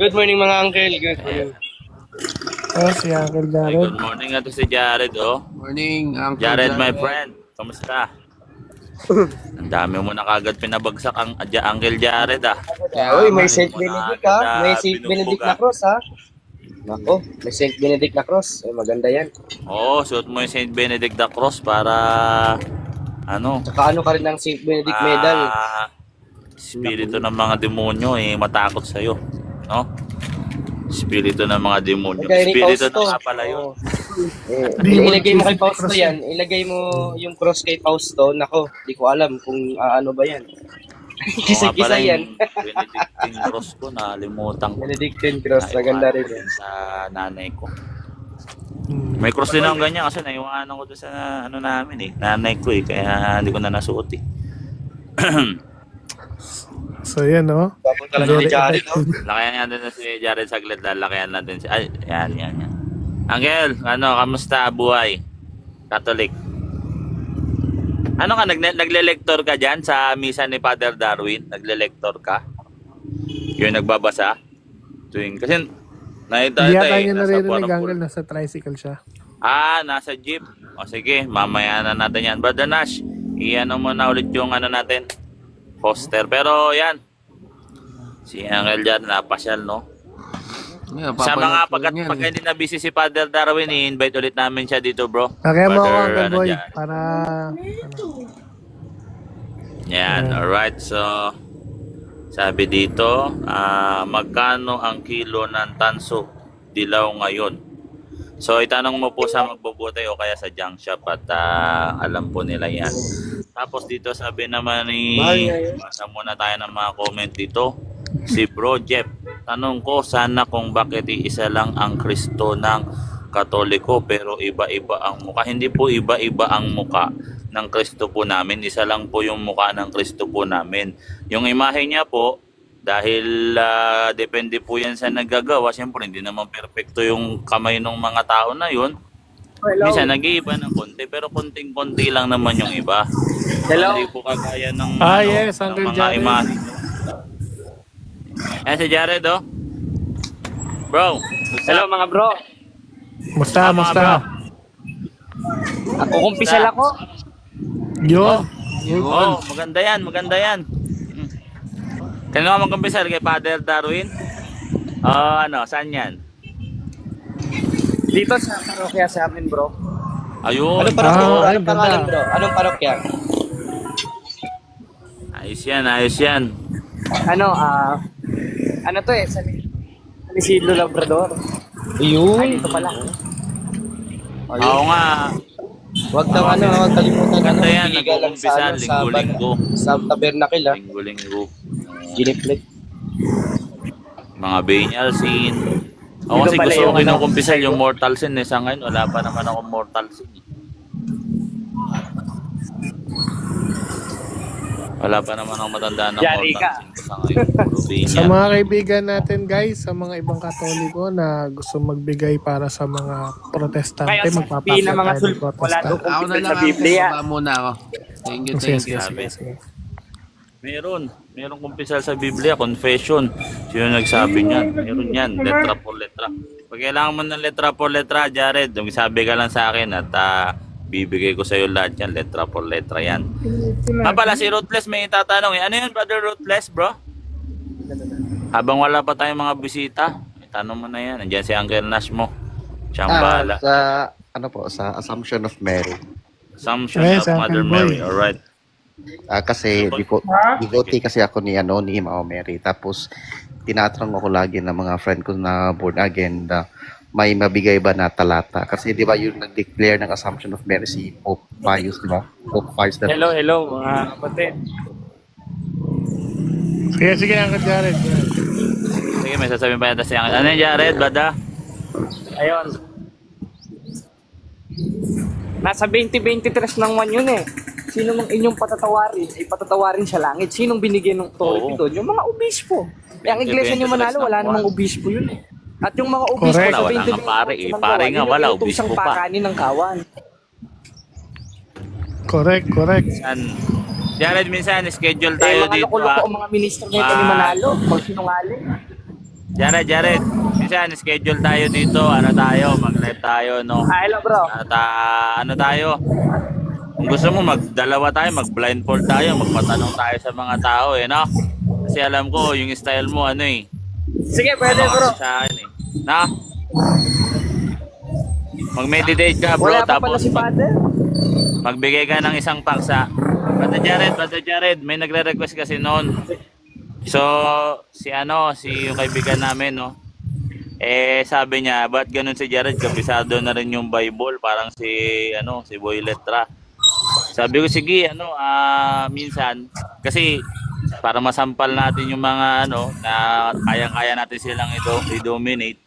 Good morning mga uncle. Good morning. Oh, si Uncle Jared. Good morning nga to si Jared, oh. Morning, Uncle Jared, my friend. Kamusta? Ang dami mo na kagad pinabagsak ang Uncle Jared, ah. Uy, may Saint Benedict ha. May Saint Benedict na cross ha. Nako, may Saint Benedict na cross. Ay, maganda yan. Oo, suot mo yung Saint Benedict the Cross para ano? Saka ano ka rin ng Saint Benedict medal. Espiritu ng mga demonyo matakot sa'yo, no? Espiritu ng mga demonyo. Espiritu na nga pala yun. Ilagay mo kay Fausto yan. Ilagay mo yung cross kay Fausto. Nako, di ko alam kung ano ba yan. Kisa-kisa yan. Benedictine cross ko, nalimutan ko. Benedictine cross, maganda rin yan. Sa nanay ko. May cross din akong ganyan kasi naiwanan ko doon sa ano namin nanay ko kaya hindi ko na nasuot So yan, no? Papunta lang ni Jared, no? Lakayan natin na si Jared saglit. Lakayan natin si... Ay, yan. Angel, kamusta buhay? Catholic. Ano ka, nagle-lector ka dyan sa misa ni Father Darwin? Nagle-lector ka? Yung nagbabasa? Kasi nakita niya naririnig, Angel, nasa tricycle siya. Nasa jeep. O sige, mamaya na natin yan. Brother Nash, i-ano mo na ulit yung natin, poster. Pero yan, si Angel dyan, napasyal, no? Yeah, sa mga pag hindi na busy si Father Darwin, i-invite ulit namin siya dito, bro. Kaya mo ako, Uncle Boy, para... Yan, alright. So, sabi dito, magkano ang kilo ng tanso dilaw ngayon? So, itanong mo po sa magbubuti o kaya sa junk shop at alam po nila yan. Tapos dito sabi naman basa muna tayo ng mga comment dito. Si Bro Jeff, tanong ko sana kung bakit iisa lang ang Kristo ng Katoliko pero iba-iba ang muka. Hindi po iba-iba ang muka ng Kristo po namin. Isa lang po yung muka ng Kristo po namin. Yung imahe niya po, dahil depende po yan sa naggagawa. Siyempre hindi naman perfecto yung kamay ng mga tao na yun. Minsan nag-iiba ng konti pero konting-konti lang naman yung iba. Hindi po kagaya ng, yes, ng mga imahe. Ayan si Jared, oh. Bro. Hello mga bro. Musta? Ako kumpisal ako. Yun. Maganda yan. Kaya nga magkumpisal kay Father Darwin? Saan yan? Dito sa parokya sa amin, bro. Ayun. Anong parokya? Anong pangalan, bro? Anong parokya? Ayos yan. Ano to San Isidro Labrador. Ayun. Dito pala. Oo nga. Huwag kalimutan Ganda yan, nagkukumpisal, linggo-linggo. Sa tabernacle, ha? Linggo-linggo. Giniplik. Mga Banial scene. Ako kasi gusto ko kinukumpisal yung Mortal Sin. Sa ngayon, wala pa naman akong Mortal Sin. Wala pa naman akong matandaan ng Mortal Sin sa ngayon. Sa mga kaibigan natin, guys, sa mga ibang Katoliko na gusto magbigay para sa mga protestante, magpapakita tayo ng protestante. Ako na lang ako, muna ako. Thank you. Sige. Meron kumpisal sa Biblia, confession. Sino nagsabi niyan? Meron yan, letra por letra. Pag kailangan mo ng letra por letra, Jared, sabi ka lang sa akin at bibigay ko sa iyo lahat yan, letra por letra yan. Pala si Ruthless may itatanong ano yun, Brother Ruthless, bro? Habang wala pa tayong mga bisita, itanong mo na yan. Nandiyan si Uncle Nash mo. Siyang bahala. Sa Assumption of Mary. Assumption of Mother Mary, alright. Kasi devotee kasi ako ni Mama Mary. Tapos tinatanong ako lagi ng mga friend ko na born again na may mabigay ba na talata. Kasi di ba yung nag-declare ng Assumption of Mary si Pope Pius, di ba? Pope Pius. Hello mga kapatid. Sige, Uncle Jared. Sige, may sasabihin pa yata si Uncle. Ano yung Jared, bada? Ayun. Nasa 2023 ng one yun Sino mang inyong patatawarin, ay patatawarin sa langit. Sinong binigyan ng authority doon? Yung mga obispo. Ang iglesia ni Manalo, wala namang obispo yun At yung mga obispo sa 2023 pare nga, wala obispo pa. Pakanin ng kawan. Correct. Jared, minsan schedule tayo dito. Mga loko-loko ang mga ministro nito ni Manalo. Pag sinungaling. Jared. Minsan, schedule tayo dito. Ano tayo? Mag-live tayo, no? Hello bro. At ano tayo? Kung gusto mo, magdalawa tayo, mag-blindfold tayo, magpatanong tayo sa mga tao, no? Kasi alam ko, yung style mo, ano eh. Sige, pwede bro. Sa akin eh. Na? Mag-meditate ka, bro. Wala pa pala Tapos si Father. magbigay ka ng isang paksa. Brother Jared, may nagre-request kasi noon. So, si yung kaibigan namin, no? Sabi niya, ba't ganun si Jared? Kabisado na rin yung Bible, parang si Boy Letra. Sabi ko, sige, minsan, kasi para masampal natin yung mga, na kayang-kaya natin silang i-dominate.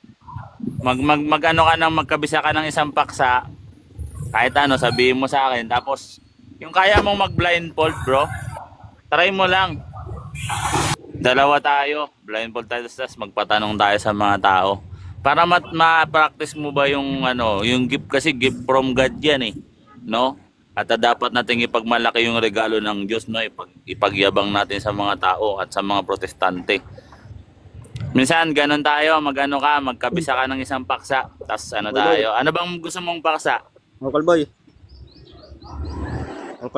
Magkabisa ka ng isang paksa, kahit sabihin mo sa akin. Tapos, yung kaya mong mag-blindfold, bro, try mo lang. Dalawa tayo, blindfold tayo, tapos magpatanong tayo sa mga tao. Para ma-practice mo ba yung yung gift, kasi gift from God yan eh, no? At dapat nating ipagmalaki yung regalo ng Diyos, no? Ipagyabang natin sa mga tao at sa mga protestante. Minsan ganun tayo, magkabisa ka ng isang paksa, tapos tayo. Ano bang gusto mong paksa? Uncle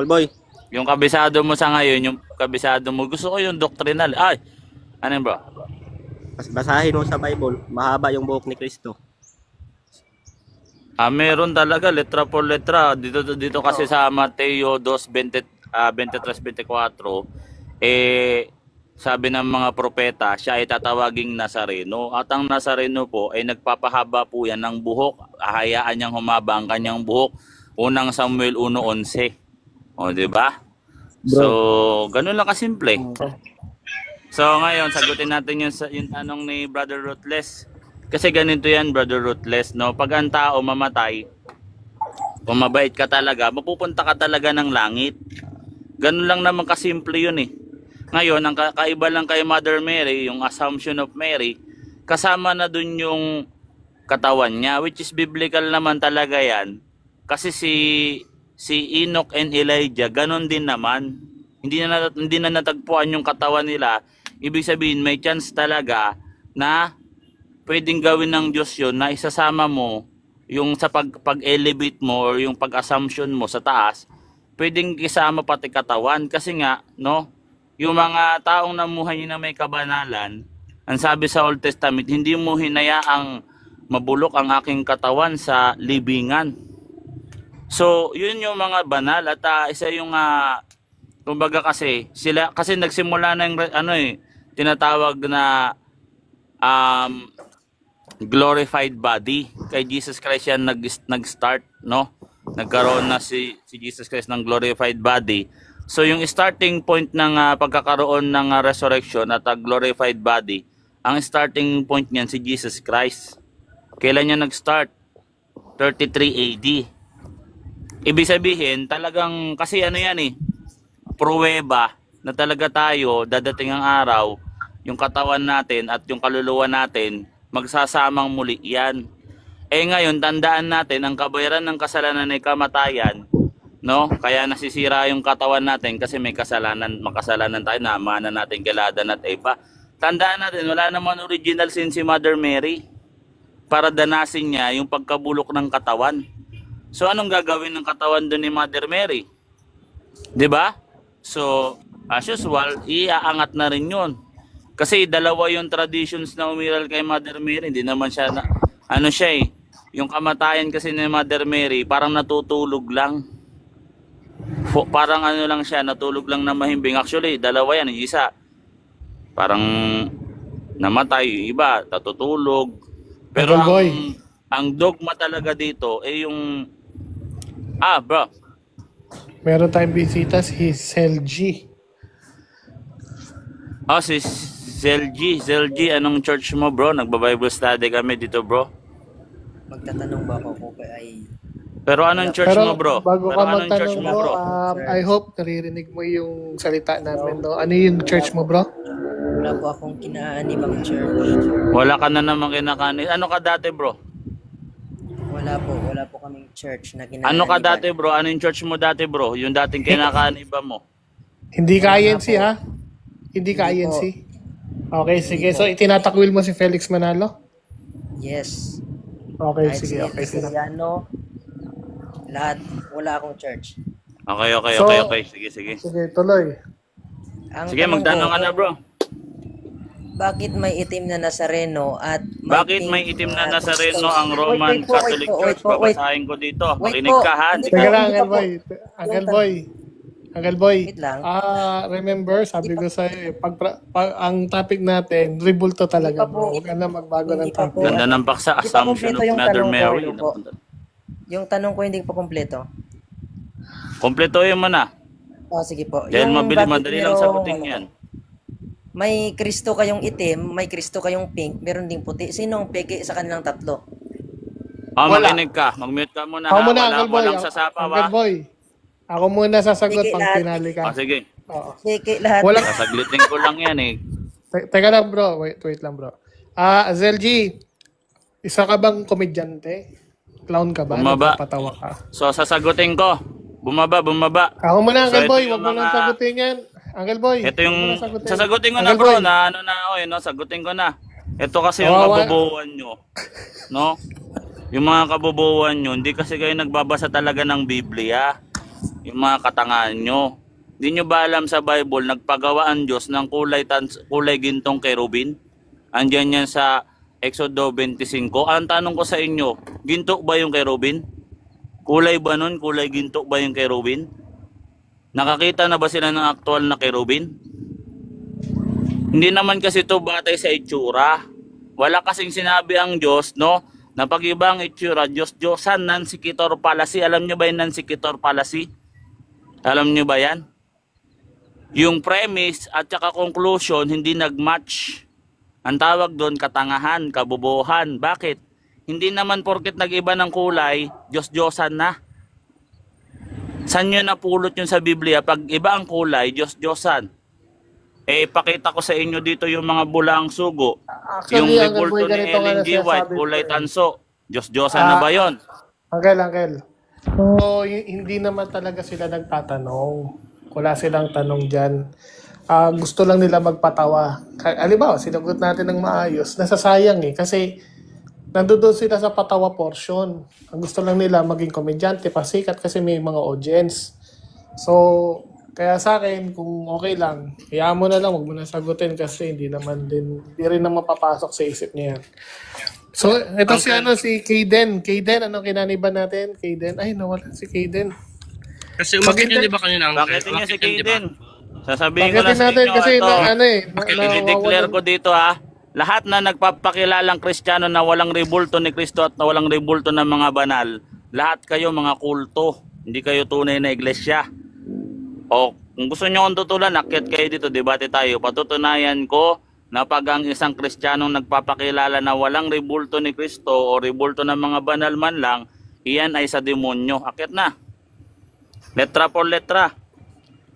Boy. Yung kabisado mo sa ngayon, yung kabisado mo, gusto ko yung doctrinal. Ay, ano yun, bro? Basahin mo sa Bible, mahaba yung buhok ni Kristo. Meron talaga, letra por letra. Dito kasi sa Mateo 2:23-24, sabi ng mga propeta, siya ay tatawaging Nazareno. At ang Nazareno po ay nagpapahaba po yan ng buhok. Ahayaan niyang humaba ang kanyang buhok. Unang Samuel 1:11. O, di ba? So, ganun lang kasimple. So, ngayon, sagutin natin yung tanong ni Brother Ruthless. Kasi ganito yan, Brother Ruthless, no? Pag ang tao mamatay, kung mabait ka talaga, mapupunta ka talaga ng langit. Ganun lang naman kasimple yun eh. Ngayon, ang kaiba lang kay Mother Mary, yung Assumption of Mary, kasama na dun yung katawan niya, which is biblical naman talaga yan. Kasi si Enoch and Elijah, ganon din naman. Hindi na natagpuan yung katawan nila. Ibig sabihin, may chance talaga na pwedeng gawin ng Diyos yun, na isasama mo yung sa pag-elevate mo or yung pag-assumption mo sa taas, pwedeng isama pati katawan. Kasi nga, no, yung mga taong namuhay na may kabanalan, ang sabi sa Old Testament, hindi mo hinayaang mabulok ang aking katawan sa libingan. So, yun yung mga banal at isa yung kumbaga kasi nagsimula na yung tinatawag na glorified body. Kay Jesus Christ yan nag-start, no? Nagkaroon na si Jesus Christ ng glorified body. So, yung starting point ng pagkakaroon ng resurrection at glorified body, ang starting point niyan si Jesus Christ. Kailan niya nag-start? 33 AD. Ibig sabihin, talagang, kasi yan pruweba na talaga tayo, dadating ang araw, yung katawan natin at yung kaluluwa natin, magsasamang muli yan. Ngayon, tandaan natin, ang kabayaran ng kasalanan ay kamatayan, no? Kaya nasisira yung katawan natin kasi makasalanan tayo, namana natin kaladan at iba. Tandaan natin, wala naman original sin si Mother Mary para danasin niya yung pagkabulok ng katawan. So, anong gagawin ng katawan doon ni Mother Mary? 'Di ba? So, as usual, iaangat na rin yun. Kasi dalawa yung traditions na umiral kay Mother Mary. Hindi naman siya yung kamatayan kasi ni Mother Mary, parang natutulog lang. Parang lang siya, natulog lang na mahimbing. Actually, dalawa yan. Yung isa, parang namatay. Yung iba, natutulog. Pero ang dogma talaga dito ay yung bro. Meron tayong bisita si Selji. Si Selji, anong church mo, bro? Nagba-Bible study kami dito, bro. Magtatanong ba ako kung ay... Pero anong church mo, bro? Bago ka magtanong, bro, I hope naririnig mo yung salita namin, no? Ano yung church mo, bro? Wala po akong kinaanibang church. Wala ka na naman kinakaanib. Ano ka dati, bro? Wala po kaming church na kinaaniban. Ano ka dati, bro? Ano yung church mo dati, bro? Yung dating kinakaaniban mo? Hindi ka INC, ha? Hindi ka INC? Okay, sige. So, itinatakwil mo si Felix Manalo? Yes. Okay, Kahit sige. Okay, si sige. Cristiano, lahat, wala akong church. Okay, okay, So- okay, okay. Sige, sige. Sige, tuloy. Ang Sige, tanong magtanong ko, ka na, bro. bakit may itim na Nazareno at Bakit pink may itim na na Nazareno Cristo? ang Roman Wait po, Catholic wait po, Church? wait po, wait. Babasahin ko dito. Wait Makinig po. ka, ha? Hindi Teka po, lang, hindi Uncle pa po. Boy. Uncle Boy. Uncle Boy. Wait lang. Remember, sabi ko sa'yo, ang topic natin, rebulto talaga, Hindi pa bro. po. Huwag ka na magbago ng Hindi pa topic. po. Ganda ng paksa, Hindi pa Assumption kompleto of yung Mother tanong ko, Mary. ano po. Yung tanong ko hindi pa kompleto. Kompletuhin mo na. Sige po. Dahil Yung madali bakit lang merong, sagutin ano, yan. May Kristo kayong itim, may Kristo kayong pink, meron ding puti. Sino ang peke sa kanilang tatlo? Wala. Makinig ka. Mag-mute ka muna, Ako ha? muna, Uncle Boy. Walang sasapa, Uncle ha? Boy. Ako muna sasagot Sige, pang lahat. pinali ka. Sige. Oo. Peke lahat. Walang, Sasaglitin ko lang yan, eh. Teka lang, bro. Wait lang, bro. Zelji, isa ka bang komedyante? Clown ka ba? Bumaba. Napapatawa ka? So, sasagutin ko. Bumaba. Ako muna, So, Uncle ito Boy. yung Wag mo nang mga- sagutin yan. Uncle Boy. Ito wag yung mo nang sagutin. sasagutin ko na, Uncle bro, Boy. na ano na ako, no? Sagutin ko na. Ito kasi yung Kawawa. kabobohan nyo, no? Yung mga kabobohan nyo, hindi kasi kayo nagbabasa talaga ng Biblia. Yung mga katangahan nyo. Hindi nyo ba alam sa Bible, nagpagawa ang Diyos ng kulay gintong kerubin? Andyan yan sa Exodo 25. Ang tanong ko sa inyo, ginto ba yung kerubin? Kulay ba nun? Kulay ginto ba yung kerubin? Nakakita na ba sila ng aktual na kerubin? Hindi naman kasi ito batay sa itsura. Wala kasing sinabi ang Diyos, no? Na pag-iba ang itsura, Diyos-Diyosan, non-sequitur fallacy. Alam nyo ba yung non-sequitur fallacy? Alam nyo ba yan? Yung premise at saka conclusion hindi nag-match. Ang tawag doon, katangahan, kabobohan. Bakit? Hindi naman porket nag-iba ng kulay, Diyos-Diyosan na. Saan nyo napulot yun sa Biblia? Pag iba ang kulay, Diyos-Diyosan. Pakita ko sa inyo dito yung mga bulang sugo. Yung Uncle Boy, rebulto ni ganito nga Ellen na G. White, sinasabi kulay ko eh. tanso. Diyos-Diyosan na ba yun? Uncle. So, hindi naman talaga sila nagtatanong. Wala silang tanong dyan. Gusto lang nila magpatawa. Halimbawa, sinagot natin ng maayos. Nasasayang eh. Kasi, nandoon sila sa patawa portion. Ang gusto lang nila maging komedyante, pasikat kasi may mga audience. So, kaya sa akin, kung okay lang, hayaan mo na lang, huwag mo na sagutin kasi hindi rin na mapapasok sa isip niya yan. So, ito si Kayden. Kayden, anong kinaniban natin? Kayden, ay nawala si Kayden. Kasi umakit yun, di ba kanina? Bakit niya si Umakit yun, di ba? Kaden? Sasabihin ko na Pakitin sa natin inyo, kasi ito. I-declare nawawalan. ko dito, ha. Lahat na nagpapakilalang Kristiyano na walang rebulto ni Kristo at na walang rebulto ng mga banal, lahat kayo mga kulto. Hindi kayo tunay na iglesia. O kung gusto nyo akong tutulan, akyat kayo dito, debate tayo. Patutunayan ko na pag ang isang Kristiyanong nagpapakilala na walang rebulto ni Kristo o rebulto ng mga banal man lang, iyan ay sa demonyo. Akyat na. Letra por letra.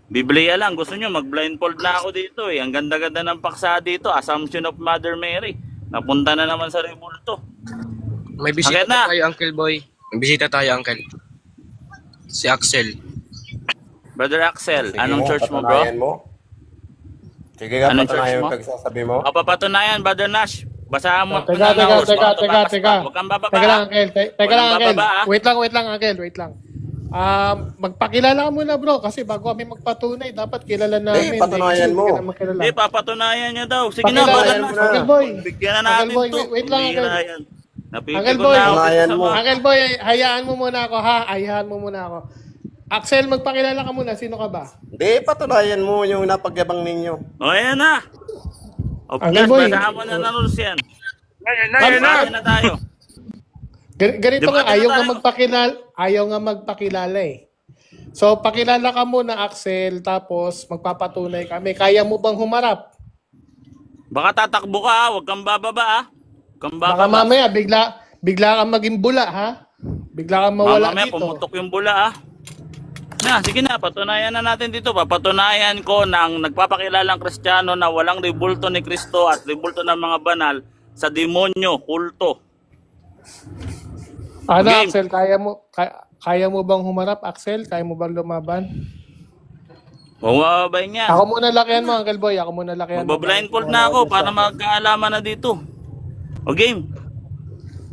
Biblia lang. Gusto nyo, mag-blindfold na ako dito eh. Ang ganda-ganda ng paksa dito. Assumption of Mother Mary. Napunta na naman sa rebulto. May bisita Bakit na? tayo, Uncle Boy. May bisita tayo, Uncle. Si Axel. Brother Axel, Sige anong mo, church mo, bro? patunayan mo. Sige nga, Anong church patunayan mo? mo pagsasabi mo. O, papatunayan, Brother Nash. Basahan mo. Teka. Huwag kang bababa. Teka lang, Uncle. Teka lang, Walang Uncle. bababa, ah. Wait lang, Uncle. Wait lang. Magpakilala ka muna, bro. Kasi bago kami magpatunay, dapat kilala namin. patunayan mo. Hindi ka na makilala. Hindi, papatunayan niya daw. Sige na, Pakilala Brother mo Nash. na. Uncle Boy. Bigyan na natin Uncle Boy, to. wait lang, Bigyan Uncle. na yan. Uncle Napipikon Boy. na ako. Patunayan sa mo. mga- Uncle Boy, hayaan mo muna ako, ha? Hayaan mo muna ako. Axel, magpakilala ka muna. Sino ka ba? Hindi, patunayan mo yung napagyabang ninyo. O, ayan na. O, Uncle Pinas, Boy. basahan mo na ng rules yan. Ayan Basahin na tayo. Ganito Di ba, nga, tayo? ayaw nga magpakilala eh. So, pakilala ka muna, Axel, tapos magpapatunay kami. Kaya mo bang humarap? Baka tatakbo ka, ha? Huwag kang bababa, ha? Huwag kang Baka bababa. mamaya, bigla kang maging bula, ha? Bigla kang mawala Mamaya dito. pumutok yung bula, ah. Sige na, patunayan na natin dito. Papatunayan ko ng nagpapakilalang Kristiyano na walang rebulto ni Kristo at rebulto ng mga banal sa demonyo, kulto. Ano, Game. Axel, kaya mo bang humarap, Axel? Kaya mo bang lumaban? Huwag mababayin niya. Ako muna lakihan mo, Uncle Boy. Ako muna lakihan mo. Magbablindfold na ako para magkaalaman na dito. O game.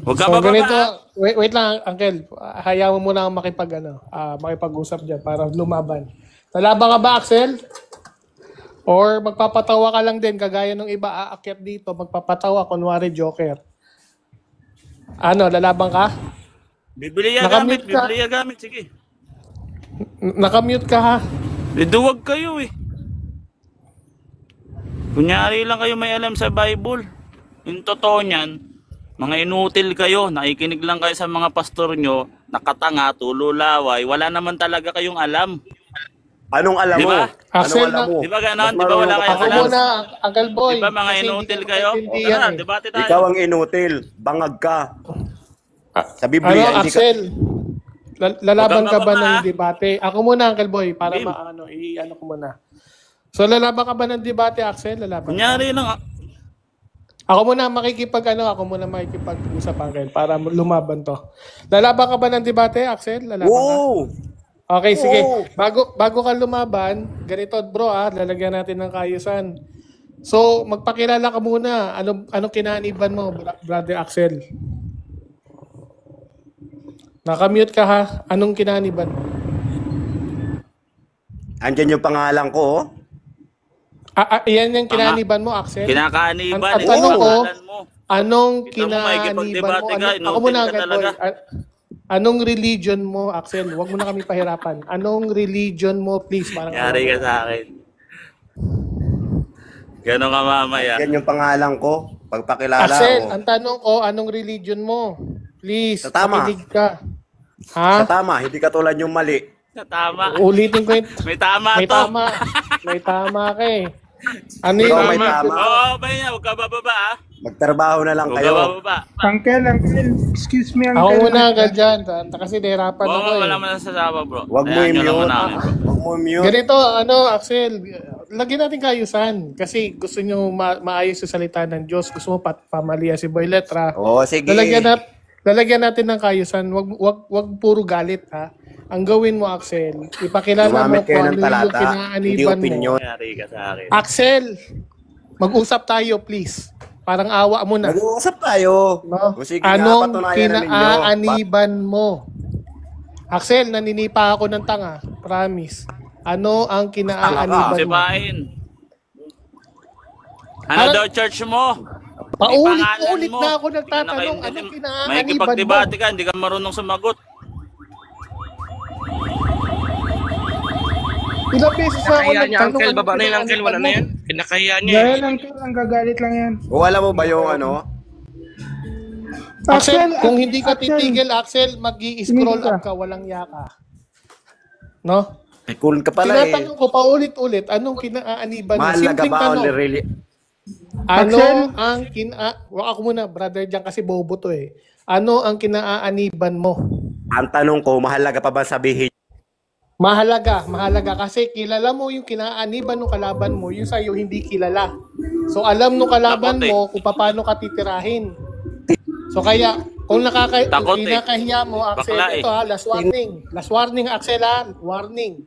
Huwag ka So, bababa. ganito, wait lang, Uncle. Hayaan mo muna akong makipag-usap dyan para lumaban. Lalaban ka ba, Axel? Or magpapatawa ka lang din, kagaya ng iba, aakyat dito, magpapatawa, kunwari Joker. Ano, lalaban ka? Bibiliya Nakamute gamit, ka. bibiliya gamit. Sige. Nakamute ka ha? Duwag kayo eh. Kunyari lang kayo may alam sa Bible. Yung totoo niyan, mga inutil kayo, nakikinig lang kayo sa mga pastor nyo, nakatanga, tululaway, wala naman talaga kayong alam. Anong alam mo? Diba? Axel, Anong alam mo? Di ba ganon? Mas Di ba wala marunong kayong Ako alam? muna, Uncle Boy. Di ba mga kasi inutil hindi ka kayo? maintindihan Tara, eh. debate tayo. Ikaw ang inutil. Bangag ka. Sa Ano, Biblia, hindi ka... Axel? Lalaban Huwag ka ba kang ng mababa, debate? Ako muna, Uncle Boy, para Game. i-ano ko muna. So, lalaban ka ba ng debate, Axel? Lalaban ka? Kunyari lang. Ako muna makikipag-usap, Uncle, para lumaban to. Lalaban ka ba ng debate, Axel? Lalaban ka? Wow! Okay, sige. Oo. Bago ka lumaban, ganito bro lalagyan natin ng kaayusan. So, magpakilala ka muna. Anong kinaniban mo, Brother Axel? Nakamute ka ha? Anong kinaniban mo? Andyan yung pangalan ko, oh. Iyan yung kinaniban mo, Axel? Kinakaaniban. Ang Ito tanong ang ko, pangalan mo. Anong Kita mo, kinaniban makikipagdebate mo? ka, Ako muna, inutil ka Uncle Boy. talaga. Anong religion mo, Axel? Huwag mo na kami pahirapan. Anong religion mo, please? Parang Yari ka sa akin. Ganon ka mamaya. Yan yung pangalan ko. Pagpakilala Axel, ko. ang tanong ko, anong religion mo? Please, Sa tama. makinig ka. Sa Ha? tama, hindi katulad yung mali. Tama. Ulitin ko yun. May tama May to. tama. May tama ka eh. Ano Ikaw yun? may tama. Oo, ba yan? Huwag ka bababa ah. Magtrabaho na lang Huwag ka kayo. bababa. Uncle, excuse me, Ako Uncle. muna agad dyan. Kasi nahirapan Oo, ako wala eh. mo na sasawa bro. Huwag mo Ayan, yun lang i-mute. muna kami, bro. Huwag mo i-mute. Ganito, Axel, lagyan natin kayusan. Kasi gusto nyo maayos yung salita ng Diyos. Gusto mo pamaliya si Boy Letra. Oo, sige. Lalagyan natin ng kayusan. Wag puro galit ha. Ang gawin mo, Axel, ipakilala mo Gumamit kayo kung ng ano yung talata, hindi kinaaniban mo. opinion. Yari ka sa akin. Axel, mag-usap tayo, please. Parang awa mo na. Mag-uusap tayo. No? O sige nga, Anong patunayan na ninyo. kinaaniban mo? Axel, naninipa ako ng tanga. Promise. Ano ang kinaaniban mo? Sipain. Ano daw church mo? Paulit-ulit na ako nagtatanong. Anong May kinaaniban mo? kipagdebate ka, hindi ka marunong sumagot. Ilang beses na ako Pinakahiya niya, nagtanong. Uncle. anong Baba na yun, Uncle. kinaaniban Wala na mo? yan. Pinakahiya niya eh. Dahil, Uncle, ang gagalit lang yan. O alam mo ba yung ano? Axel, kung hindi ka Axel, titigil, Axel, mag-i-scroll Tumigil up ka, walang yaka. No? Ay, cool ka pala eh. Tinatanong ko paulit-ulit, anong kinaaniban mo? Mahalaga Simpleng ba tanong. only really? Ano Axel? ang ako muna, brother dyan kasi bobo to eh. Ano ang kinaaniban mo? Ang tanong ko, mahalaga pa ba sabihin? Mahalaga kasi kilala mo yung kinaaniban ng kalaban mo, yung sa'yo hindi kilala. So alam ng kalaban Takot eh. mo kung paano ka titirahin. So kaya, kung Takot eh. kinakahiya mo, Axel, Bakla eh. ito ha, last warning. Last warning, Axel ha, warning.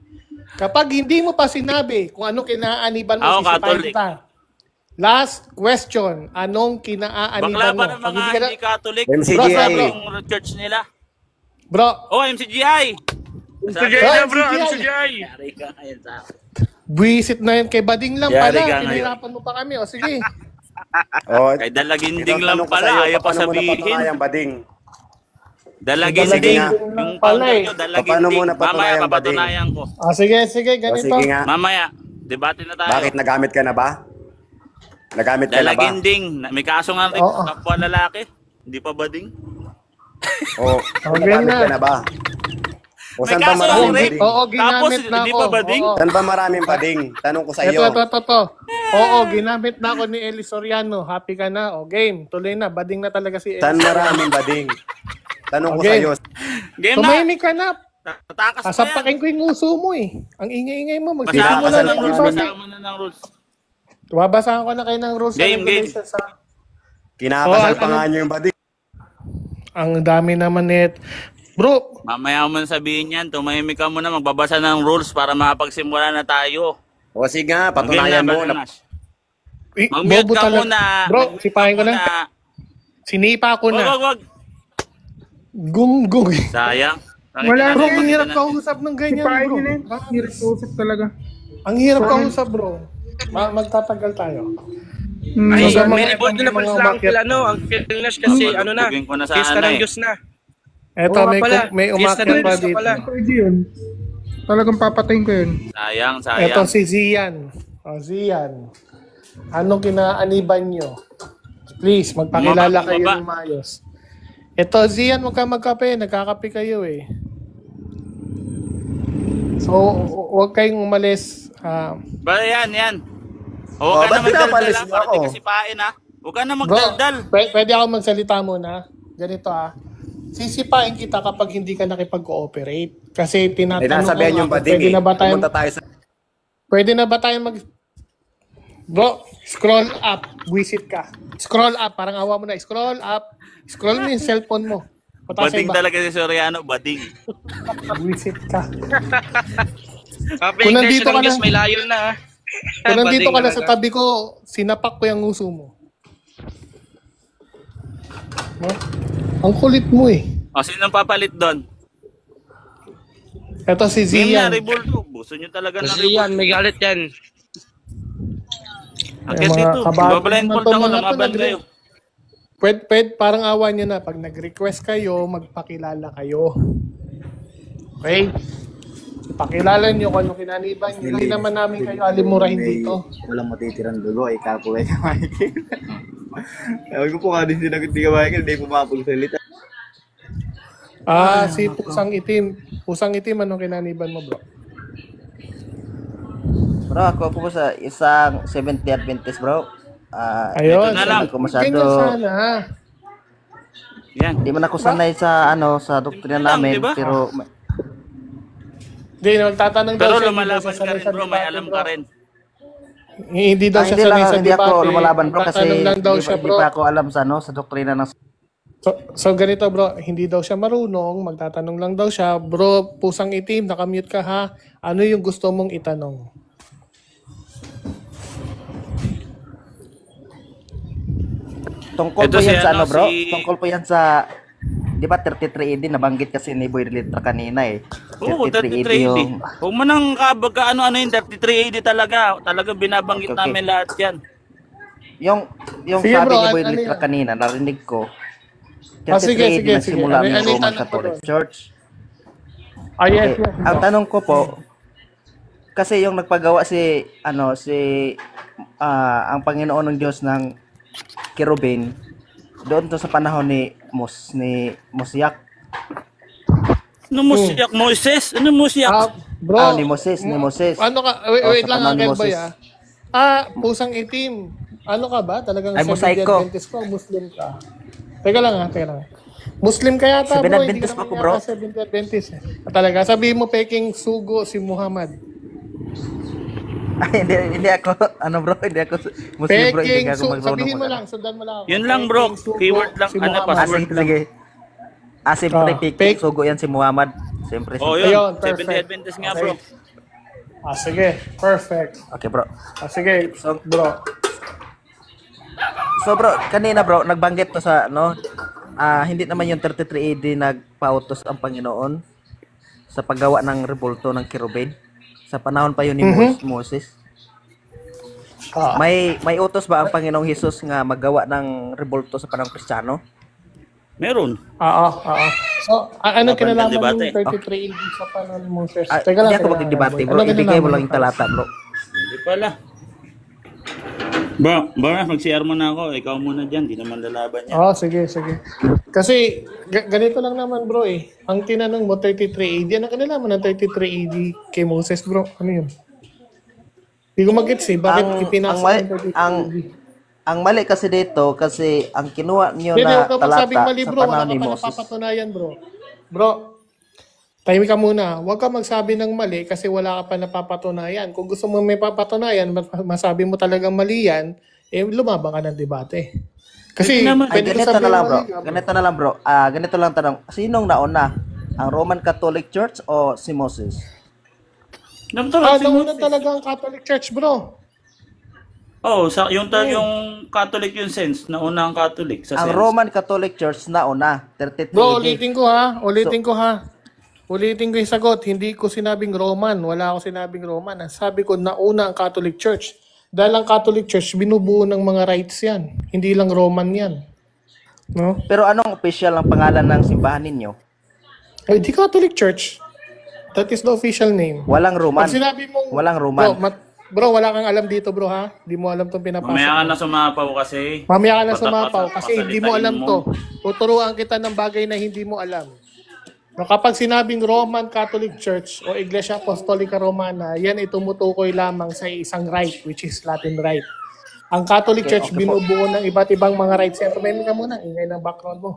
Kapag hindi mo pa sinabi kung anong kinaaniban mo, Ako, sisipahin Catholic. kita. Last question, anong kinaaniban Bakla pa mo? ng Pag mga hindi ka na- hindi Catholic. MCGI. Sabi yung church nila. Bro, Oh, MCGI! Sabi, MCGI na bro, MCGI. MCGI. yari ka ngayon sa akin. buwisit na yan kay Bading lang Yari pala. ka ngayon. Pinahirapan mo pa kami. O sige. O, Kay dalaginding ito, lang tanong ko pala, sa'yo, ayaw pa paano mo sabihin. napatunayan, Bading? Dalaginding. Sige nga. Yung Pala founder eh. nyo, Paano dalaginding. mo napatunayan, Mamaya Bading? papatunayan ko. Sige, O, ganito. sige nga. Mamaya, debate na tayo. Bakit nagamit ka na ba? Nagamit ka na ba? Dalaginding. May kaso nga rin, Oo. kapwa lalaki. Hindi pa bading. O, Okay nagamit na. ka na ba? O, May saan ba kaso maraming ng rape. bading? Oo, Tapos, ginamit na hindi ako. pa bading? Oo. Saan ba maraming bading? Tanong ko sa iyo. Ito. Oo, ginamit na ako ni Eli Soriano. Happy ka na. O, game. Tuloy na. Bading na talaga si Eli. Saan maraming bading? Tanong ko Okay. sa iyo. Game na. Tumahimik ka na. Tatakas pa yan. Kasapakin ko yung uso mo eh. Ang ingay-ingay mo. Masama Magsisimula na na ng ng rules. debate. Masama na ng rules. Babasahan ko na kayo ng rules and Game. regulations ha. Kinakasal Oh, pa nga niyo yung bading. Ang dami naman net. Bro, Mamaya mo na sabihin yan. Tumahimik ka muna. Magbabasa ng rules para makapagsimula na tayo. O sige nga, patunayan mo. Mag-mute bobo ka talaga. muna. Bro, Mag-mute sipahin ko ka na. Sinipa ko na. Wag. Gung. Sayang. Wala Bro, na ang yun. hirap kausap ng ganyan, Sipahin bro. nyo na yun. Hirap kausap talaga. Ang hirap kausap, bro. Magtatagal tayo. Ay, So, sa mga- may report na pala mga sa Uncle, umakyat. Uncle Nash kasi ano na, Tugin ko na fiesta sana ng eh. Diyos na. Eto, Oo nga pala. may Fiesta umakyat ng pa Diyos na dito. pala. Pwede yun. Talagang papatayin ko yun. Sayang. Eto si Zian. Zian. Anong kinaaniban nyo? Please, magpakilala kayo Bumaba. ng maayos. Eto, Zian, huwag ka magkape. Nagkakape kayo eh. So, huwag kayong umalis. Ba, yan. Huwag ka na ba't pinapalis magdaldal niyo para ako? di ka sipain ha. Huwag ka na Bro, magdaldal. pwede ako magsalita muna. Ganito sisipain kita kapag hindi ka nakipag-cooperate. Kasi Ay, tinatanong nasabihan yung bading pwede na ba tayo, Pumunta tayo sa... pwede na ba tayo Bro, scroll up. Wisit ka. Scroll up. Parang awa mo na. Scroll up. Scroll mo yung cellphone mo. Punta sa Bading iba. talaga si Soriano. Bading. Wisit ka. Happy Kung nandito Iglesia ng ka Diyos, na- may layon na ha. Kung nandito ka Bading na sa talaga. tabi ko, sinapak ko yung uso mo. No? Ang kulit mo eh. O, sinong papalit doon? Ito si Game na, Zian. Revolto. Gusto nyo talaga ng Kasi yan, Revolto. may galit yan. Akit Mga dito. kabago Bablindfold naman to, ako. mga to, Lumaban kayo. Pwede, parang awa nyo na. Pag nag-request kayo, magpakilala kayo. Okay? Ipakilala nyo kung ano kinaniban nyo. Hindi naman namin kayo alimurahin dito. Walang matitirang dugo, ikaw po ay kamakin. Sabi ko po nga din sinagot di kamakin, hindi pumapagsalita. Si Pusang Itim. Pusang Itim, anong kinaniban mo, bro? Bro, ako po sa isang 70 Adventist, bro. Ayun. ito na lang. Hindi ko masyado, Ganyan sana. Yan. hindi man ako sanay sa sa doktrina Yun lang, namin, diba? pero Hindi, magtatanong daw Pero siya. lumalaban ka rin bro. May alam ka rin. Hindi daw siya hindi sanay lang, sa hindi ako debate. lumalaban bro kasi Magtatanong lang daw hindi, siya, hindi bro. pa ako alam sa sa doktrina ng So ganito bro, hindi daw siya marunong, magtatanong lang daw siya. Bro, Pusang Itim, nakamute ka ha. Ano yung gusto mong itanong? tungkol Ito po si yan sa ano, bro? si- Tungkol po yan sa di ba 33AD nabanggit kasi ni Boy Litra kanina eh. Oo, 3380. Huwag mo nang ano-ano yung 3380 talaga. Talaga binabanggit Okay. namin lahat yan. Yung Sige, sabi bro, ni Boy ano Litra yan? kanina, narinig ko. Sige, 33AD sige. nagsimula Ano ng yung Roman tanong mo Catholic doon? Church. Yes, Okay. Ang tanong ko po, kasi yung nagpagawa si ang Panginoon ng Diyos ng Kerubin doon to sa panahon ni Mosiak. Ano mo siyak, Moises? Ano mo siyak? Bro, ni Moses. ano ka? Wait sa lang, panahon ni Uncle Boy Moses. Pusang Itim. Ano ka ba? Talagang Ay, Seventh-day mosaiko. Adventist ka o Muslim ka? Teka lang. Muslim ka yata, Seventh bro. Adventist Hindi ka ako, naman bro. yata Seventh-day Adventist. Talaga, sabihin mo peking sugo si Muhammad. Ay, hindi ako, hindi ako Muslim bro, hindi Peking ako sugo. marunong Sabihin mo mag- lang, sundan mo lang ako. Yun lang bro. Peking sugo Keyword lang. si Ano Muhammad. password lang. Sige. Siyempre, Fake. sugo yan si Muhammad. Siyempre, Oh, siyempre. yun. Ayun, perfect. 70 Adventist nga bro. Sige. Perfect. Okay bro. Sige, bro. So bro, kanina bro, nagbanggit to sa, hindi naman yung 33 AD nagpautos ang Panginoon sa paggawa ng rebulto ng Kerubin. Sa panahon pa yun ni Moses. May utos ba ang Panginoong Hesus nga maggawa ng rebulto sa panahong Kristiyano? Meron. Oo. So, ano kinalaman debate. ng 33 AD sa panahon ni Moses? Hindi ako magdidebate bro, ibigay mo lang yung talata bro. Hindi pala. Bro, mag-share mo na ako. Ikaw muna dyan. Di naman lalaban yan. Sige. Kasi, ganito lang naman bro eh. Ang tinanong mo, 33 AD. Ano kinalaman ng 33 AD kay Moses bro? Ano yun? Hindi ko mag-gets eh. Bakit ipinasa ng 33 AD? Ang mali kasi dito, kasi ang kinuha niyo Hindi, na huwag ka magsabing talata mali sa bro. Wala panahon ka ni pa Moses. napapatunayan bro. Bro, tahimik ka muna. Huwag ka magsabi ng mali kasi wala ka pa napapatunayan. Kung gusto mo may papatunayan, masabi mo talagang mali yan, lumabang ka ng debate. Kasi, Ay, pwede ka ganito sabihin na lang bro. mali ka, bro. Ganito na lang bro. Ganito lang tanong. Sinong nauna? Ang Roman Catholic Church o si Moses? Nauna talaga ang Catholic Church, bro. Oh, yung Catholic yung sense, nauna ang Catholic sa Ang sense. Roman Catholic Church nauna, 33 Bro, AD. ulitin ko ha. Ulitin ko yung sagot. Hindi ko sinabing Roman. Wala ako sinabing Roman. Ang sabi ko, nauna ang Catholic Church. Dahil ang Catholic Church, binubuo ng mga rites yan. Hindi lang Roman yan. No? Pero anong official ang pangalan ng simbahan ninyo? Ay, di Catholic Church. That is the official name. Walang Roman. Pag sinabi mong, Walang Roman. bro, wala kang alam dito, bro, ha? Di mo alam itong pinapasok. Mamaya ka na sumapaw kasi. Mamaya ka na sumapaw kasi Pasalitain hindi mo alam mo. to. Tuturuan kita ng bagay na hindi mo alam. No, kapag sinabing Roman Catholic Church o Iglesia Apostolica Romana, yan ay tumutukoy lamang sa isang rite, which is Latin Rite. Ang Catholic Church binubuo ng iba't ibang mga rites. Yan, tumahimik ka muna, ingay ng background mo.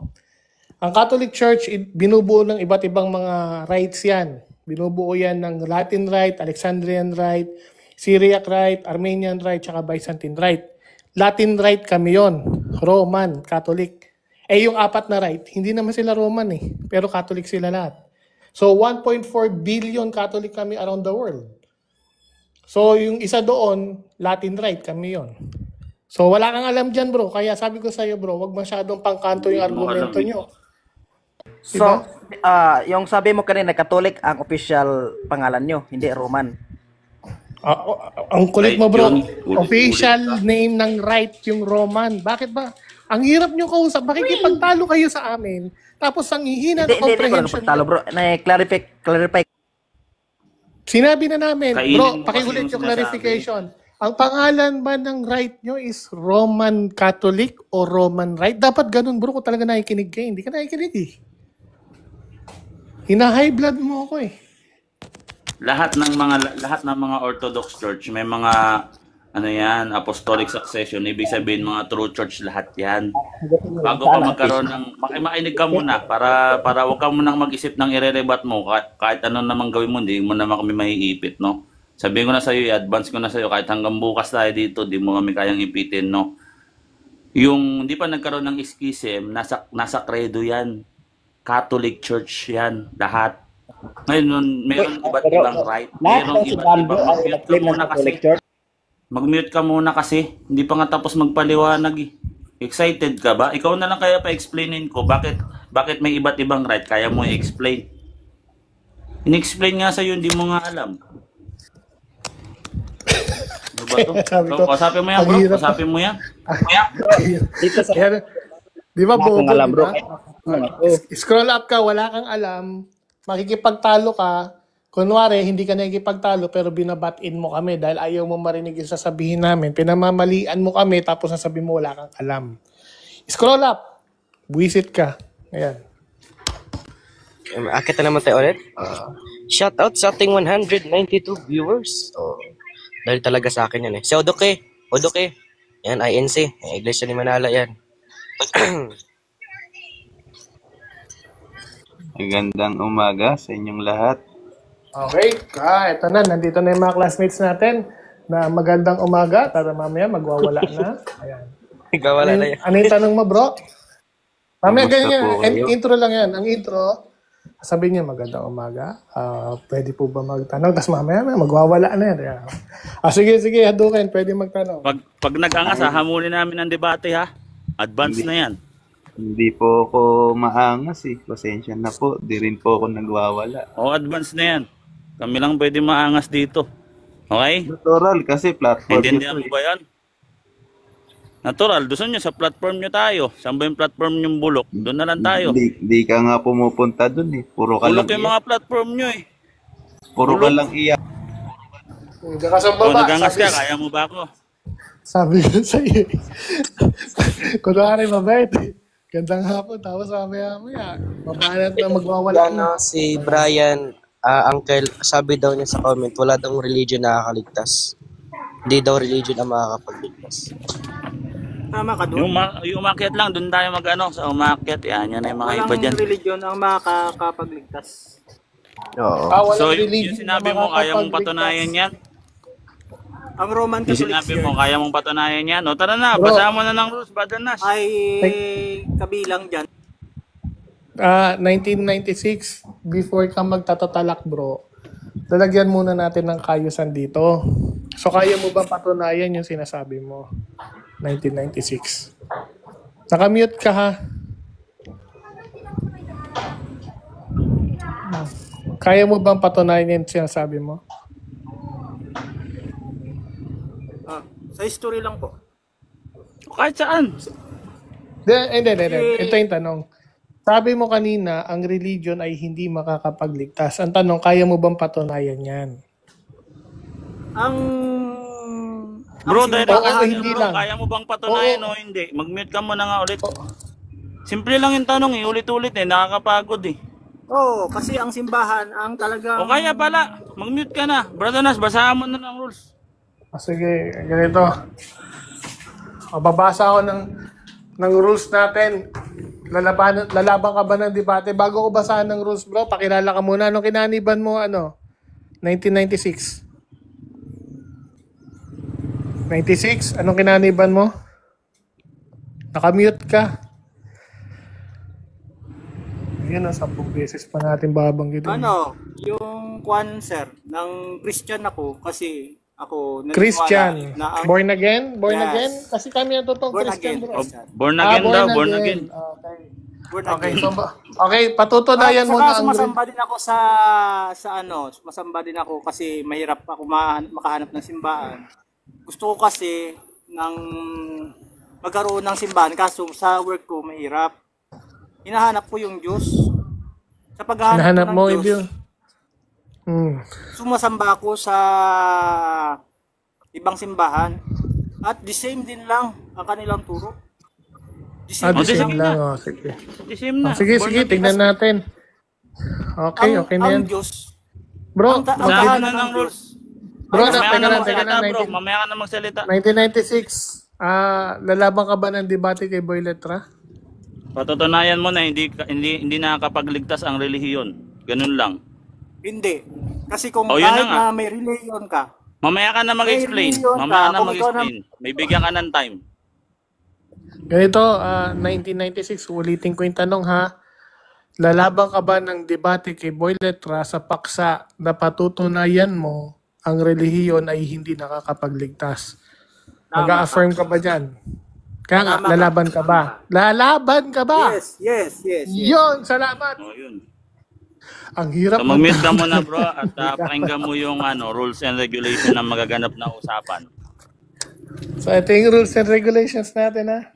Ang Catholic Church, binubuo ng iba't ibang mga rites yan. Binubuo yan ng Latin Rite, Alexandrian Rite, Syriac Rite, Armenian Rite, tsaka Byzantine Rite. Latin Rite kami yon, Roman, Catholic. Eh yung apat na rite, hindi naman sila Roman eh, pero Catholic sila lahat. So 1.4 billion Catholic kami around the world. So yung isa doon, Latin Rite kami yon. So wala kang alam dyan, bro. Kaya sabi ko sa'yo, bro, wag masyadong pangkanto yung argumento nyo. So, yung sabi mo kanina, Catholic ang official pangalan nyo, hindi Roman. Ang kulit mo, bro. Yun, Official name ng rite yung Roman. Bakit ba? Ang hirap nyo kausap. Makikipagtalo kayo sa amin. Tapos ang hihina ng comprehension. Hindi, bro. Clarify. Sinabi na namin, Kainin bro, mo kasi pakiulit yung yung sinasabi. clarification. Ang pangalan ba ng rite nyo is Roman Catholic o Roman Rite? Dapat ganun, bro, kung talaga nakikinig kayo. Hindi ka nakikinig eh. Hina-high blood mo ako eh. Lahat ng mga Orthodox Church may mga apostolic succession. Ibig sabihin mga true church lahat 'yan. Bago ka magkaroon ng makinig ka muna para wag ka munang mag-isip ng irerebat mo kahit ano namang gawin mo, hindi mo naman kami maiipit, no. Sabihin ko na sa iyo, i-advance ko na sa iyo kahit hanggang bukas tayo dito, di mo kami kayang ipitin, no. Yung hindi pa nagkaroon ng schism, nasa credo 'yan. Catholic Church 'yan, lahat. Ngayon, meron iba't ibang right. Meron iba't ibang mag-mute ka muna kasi. Hindi pa nga tapos magpaliwanag eh. Excited ka ba? Ikaw na lang kaya pa-explainin ko bakit may iba't ibang right. Kaya mo i-explain. In-explain nga sa'yo, hindi mo nga alam. Ano ba to? Kasapin mo yan, bro. Kasapin mo yan. Di ba, bobo? Scroll up ka, wala kang alam. Makikipagtalo ka, kunwari, hindi ka nakikipagtalo pero binabat-in mo kami dahil ayaw mo marinig yung sasabihin namin. Pinamamalian mo kami tapos sasabihin mo wala kang alam. Scroll up. Buwisit ka. Ayan. Akit na naman tayo ulit. Shoutout sa ating 192 viewers. Dahil talaga sa akin yan eh. Si Odoke. Yan, INC. Iglesia ni Manala yan. Magandang umaga sa inyong lahat. Okay, ito na. Nandito na yung mga classmates natin na magandang umaga. Tara mamaya, magwawala na. Ayan. Magwawala na yan. Ano yung tanong mo, bro? Mamaya Kamusta ganyan. po kayo? Intro lang yan. Ang intro, sabihin niya magandang umaga. Pwede po ba magtanong? Tapos mamaya, magwawala na yan. Ayan. Sige, Haduken. Pwede magtanong. Pag nag-angas, hamunin namin ang debate, ha? Advance na yan. Hindi po ako maangas eh. Pasensya na po. Di rin po ako nagwawala. Advance na yan. Kami lang pwede maangas dito. Okay? Natural kasi platform Intindihan ito mo ba yan? Natural. Gusto nyo sa platform nyo tayo. Saan ba yung platform yung bulok? Doon na lang tayo. Di ka nga pumupunta dun eh. Puro ka Bulok lang yung mga platform nyo eh. Puro ka lang iyak. Diyan ka sa Kung baba. nagangas ka, kaya mo ba ako? Sabi ko sa iyo. Kunwari mabait. Gandang hapon. Tapos mamaya. Mabanat na magwawala na. Si Brian, Uncle, sabi daw niya sa comment, wala daw religion na nakakaligtas. Hindi daw religion ang makakapagligtas. Tama ka doon. Yung umakyat lang, doon tayo sa umakyat. Yan na yung mga iba dyan. Walang religion ang makakapagligtas. Oo. So, yung sinabi mo, kaya mong patunayan yan? Ang Roman Yung Catholic sinabi mo, kaya mong patunayan yan? O tara na, Bro. basa mo na ng rules, Brother Nash. ay kabilang dyan. 1996, before ka magtatatalak bro, lalagyan muna natin ng kayusan dito. So kaya mo ba patunayan yung sinasabi mo? 1996. Nakamute ka ha. Kaya mo bang patunayan yung sinasabi mo? Sa history lang po. Kahit saan. Hindi. Ito yung tanong. Sabi mo kanina, ang religion ay hindi makakapagligtas. Ang tanong, kaya mo bang patunayan yan? Bro, dahil hindi lang. kaya mo bang patunayan o hindi? Mag-mute ka muna nga ulit. Simple lang yung tanong ulit-ulit nakakapagod Oo, kasi ang simbahan ang talagang... O kaya pala, mag-mute ka na. Brother Nas, basahan mo na ng rules. Sige, ganito. Babasa ako ng rules natin. Lalaban ka ba ng debate? Bago ko basahan ng rules, bro, pakilala ka muna. Anong kinaniban mo, 1996? 96? Anong kinaniban mo? Nakamute ka. Yan, 10 beses pa natin babanggitin. Yung kwan, sir, ng Christian ako kasi ako Christian. Born again? Born Yes. again? Kasi kami ang totoong Born Christian. again. Bro. Born again daw, born again. Okay, so patutunayan mo na ang sumasamba din ako sumasamba din ako kasi mahirap ako makahanap ng simbahan. Gusto ko kasi magkaroon ng simbahan kaso sa work ko mahirap. Hinahanap ko yung Diyos. Sa paghahanap ko ng Diyos, sumasamba ako sa ibang simbahan. At the same din lang ang kanilang turo. The same lang. Sige. The same na. Sige, tignan natin. Okay na yan. Ang Diyos. Bro, Sabi na ng rules. Bro, teka na, bro. Mamaya ka na magsalita. 1996, lalaban ka ba ng debate kay Boy Letra? Patutunayan mo na hindi nakakapagligtas ang relihiyon. Ganun lang. Hindi. Kasi kung yun kahit na na may religion ka, mamaya ka na mag-explain. May bigyan ka ng time. Ganito, 1996, ulitin ko yung tanong ha. Lalaban ka ba ng debate kay Boy Letra sa paksa na patutunayan mo ang relihiyon ay hindi nakakapagligtas? Mag-a-affirm ka ba dyan? Kaya nga, lalaban ka ba? Lalaban ka ba? Yes. Yun, salamat. Yun. Ang hirap. So, mag-mute ka muna bro at pakinggan mo yung rules and regulation na magaganap na usapan. So, ito yung rules and regulations natin ha.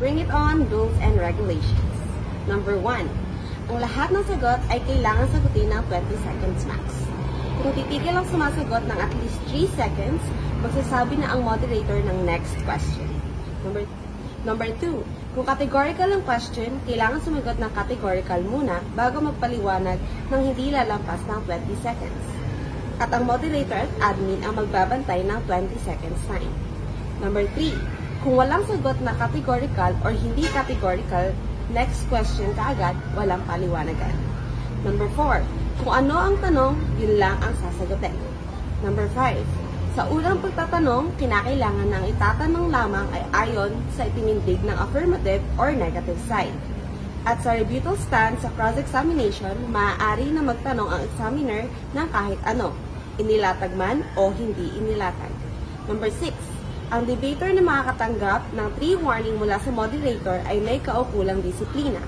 Bring it on, rules and regulations. Number 1. Ang lahat ng sagot ay kailangan sagutin ng 20 seconds max. Kung titigil ang sumasagot ng at least 3 seconds, magsasabi na ang moderator ng next question. Number 2. Kung categorical ang question, kailangan sumagot ng categorical muna bago magpaliwanag ng hindi lalampas ng 20 seconds. At ang moderator at admin ang magbabantay ng 20 seconds time. Number 3. Kung walang sagot na categorical or hindi categorical, next question kaagad, walang paliwanagan. Number 4. Kung ano ang tanong, yun lang ang sasagutin. Number 5. Sa unang pagtatanong, kinakailangan ng itatanong lamang ay ayon sa itinindig ng affirmative or negative side. At sa rebuttal stand sa cross-examination, maaari na magtanong ang examiner ng kahit ano, inilatag man o hindi inilatag. Number 6. Ang debater na makakatanggap ng 3 warning mula sa moderator ay may kaukulang disiplina.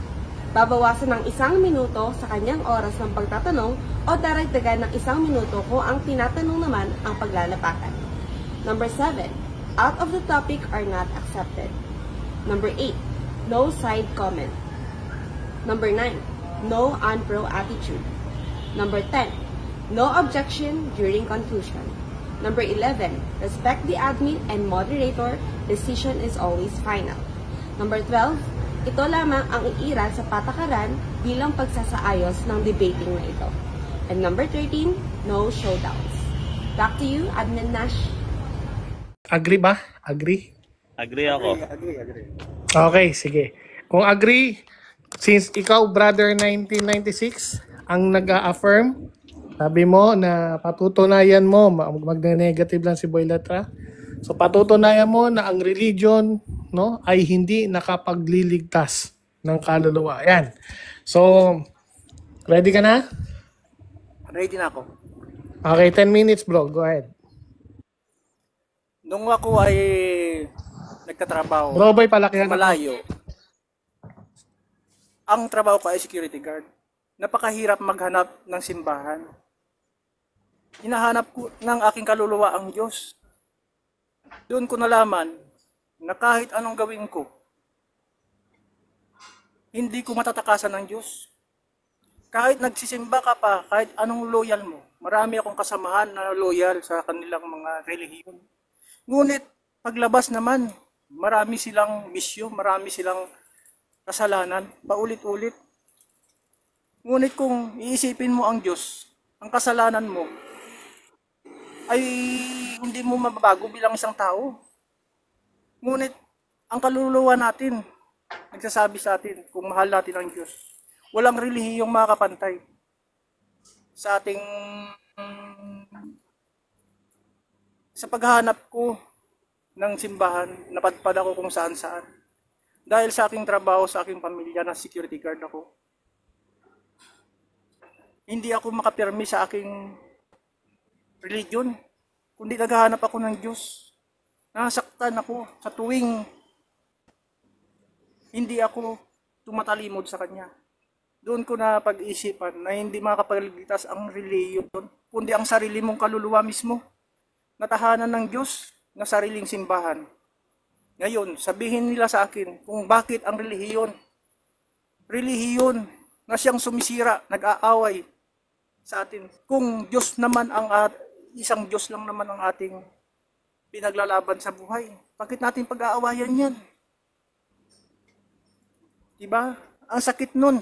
Babawasan ng 1 minuto sa kanyang oras ng pagtatanong o daragdagan ng 1 minuto kung ang tinatanong naman ang paglalapatan. Number 7. Out of the topic are not accepted. Number 8. No side comment. Number 9. No unpro attitude. Number 10. No objection during conclusion. Number 11. Respect the admin and moderator. Decision is always final. Number 12. Ito lamang ang iiral sa patakaran bilang pagsasaayos ng debating na ito. And number 13, no showdowns. Back to you, Admin Nash. Agree ba? Agree? Agree ako. Agree. Okay, sige. Kung agree, since ikaw, brother 1996, ang nag-a-affirm, sabi mo na patutunayan mo, magne-negative lang si Boy Letra. So patutunayan mo na ang religion ay hindi nakapagliligtas. ng kaluluwa. Yan. So, ready ka na? Ready na ako. Okay, 10 minutes bro. Go ahead. Nung ako ay nagtatrabaho Bro, boy, palakihan sa malayo, ang trabaho ko ay security guard. Napakahirap maghanap ng simbahan. Hinahanap ko ng aking kaluluwa ang Diyos. Doon ko nalaman na kahit anong gawin ko, hindi ko matatakasan ng Diyos. Kahit nagsisimba ka pa, kahit anong loyal mo, marami akong kasamahan na loyal sa kanilang mga relihiyon. Ngunit, paglabas naman, marami silang bisyo, marami silang kasalanan, paulit-ulit. Ngunit kung iisipin mo ang Diyos, ang kasalanan mo, ay hindi mo mababago bilang isang tao. Ngunit, ang kaluluwa natin, nagsasabi sa atin kung mahal natin ang Diyos. Walang relihiyong makakapantay sa ating sa paghahanap ko ng simbahan, napadpad ako kung saan-saan. Dahil sa aking trabaho, sa aking pamilya, na security guard ako. Hindi ako makapirmi sa aking religion, kundi naghahanap ako ng Diyos. Nasaktan ako sa tuwing hindi ako tumatalimod sa Kanya. Doon ko na pag-isipan na hindi makapagligtas ang reliyon, kundi ang sarili mong kaluluwa mismo, na tahanan ng Diyos, na sariling simbahan. Ngayon, sabihin nila sa akin kung bakit ang relihiyon na siyang sumisira, nag-aaway sa atin. Kung Diyos naman isang Diyos lang naman ang ating pinaglalaban sa buhay, bakit natin pag-aawayan yan? Diba? Ang sakit nun.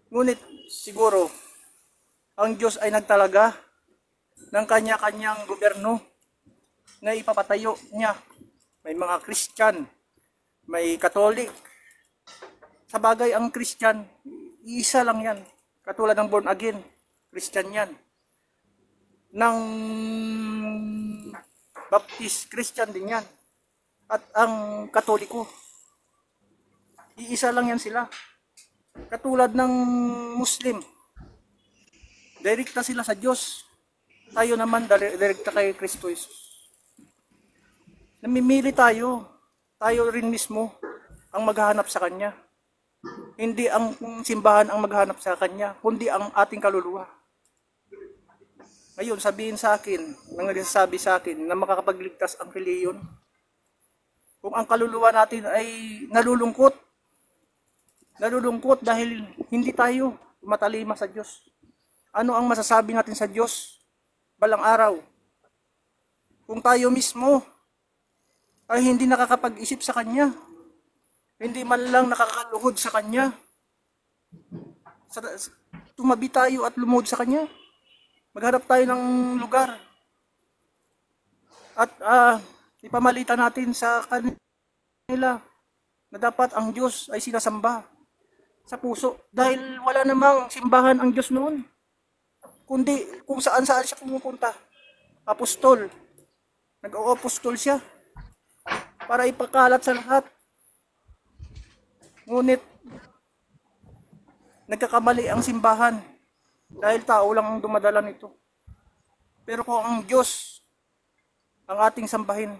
Ngunit siguro, ang Diyos ay nagtalaga ng kanya-kanyang gobyerno na ipapatayo niya. May mga Christian, may Katolik. Sa bagay, ang Christian, isa lang yan. Katulad ng born again, Christian yan. Ng Baptist, Christian din yan. At ang Katoliko, iisa lang yan sila. Katulad ng Muslim, direkta sila sa Diyos. Tayo naman, direkta kay Kristo Jesus. Namimili tayo rin mismo ang maghahanap sa Kanya. Hindi ang simbahan ang maghahanap sa Kanya, kundi ang ating kaluluwa. Ngayon, sabihin sa akin, nang nagsasabi sa akin na makakapagligtas ang reliyon, kung ang kaluluwa natin ay nalulungkot dahil hindi tayo matalima sa Diyos. Ano ang masasabi natin sa Diyos balang araw? Kung tayo mismo ay hindi nakakapag-isip sa Kanya, hindi man lang nakakaluhod sa Kanya, tumabi tayo at lumuhod sa Kanya, maghanap tayo ng lugar at ipamalitan natin sa kanila na dapat ang Diyos ay sinasamba sa puso. Dahil wala namang simbahan ang Diyos noon, kundi kung saan-saan siya pumupunta. Apostol. Nag-o-apostol siya para ipakalat sa lahat. Ngunit, nagkakamali ang simbahan dahil tao lang ang dumadala nito. Pero kung ang Diyos ang ating sambahin,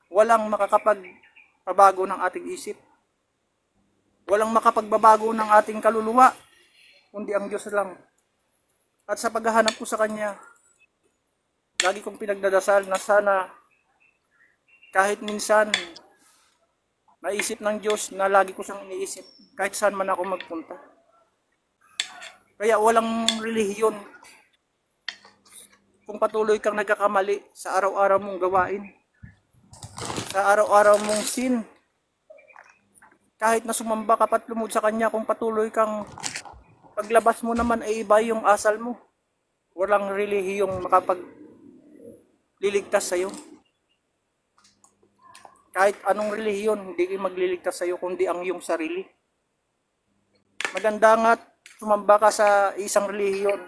walang makakapagpabago ng ating isip. Walang makapagbabago ng ating kaluluwa, kundi ang Diyos lang. At sa paghahanap ko sa Kanya, lagi kong pinagdadasal na sana kahit minsan naisip ng Diyos na lagi ko siyang iniisip kahit saan man ako magpunta. Kaya walang relihiyon kung patuloy kang nagkakamali sa araw-araw mong gawain, sa araw-araw mong sin. Kahit na sumamba ka pat lumod sa Kanya, kung patuloy kang paglabas mo naman ay iba yung asal mo, walang relihiyong makapagliligtas sa'yo. Kahit anong relihiyon, hindi magliligtas sa'yo kundi ang iyong sarili. Maganda nga sumamba ka sa isang relihiyon,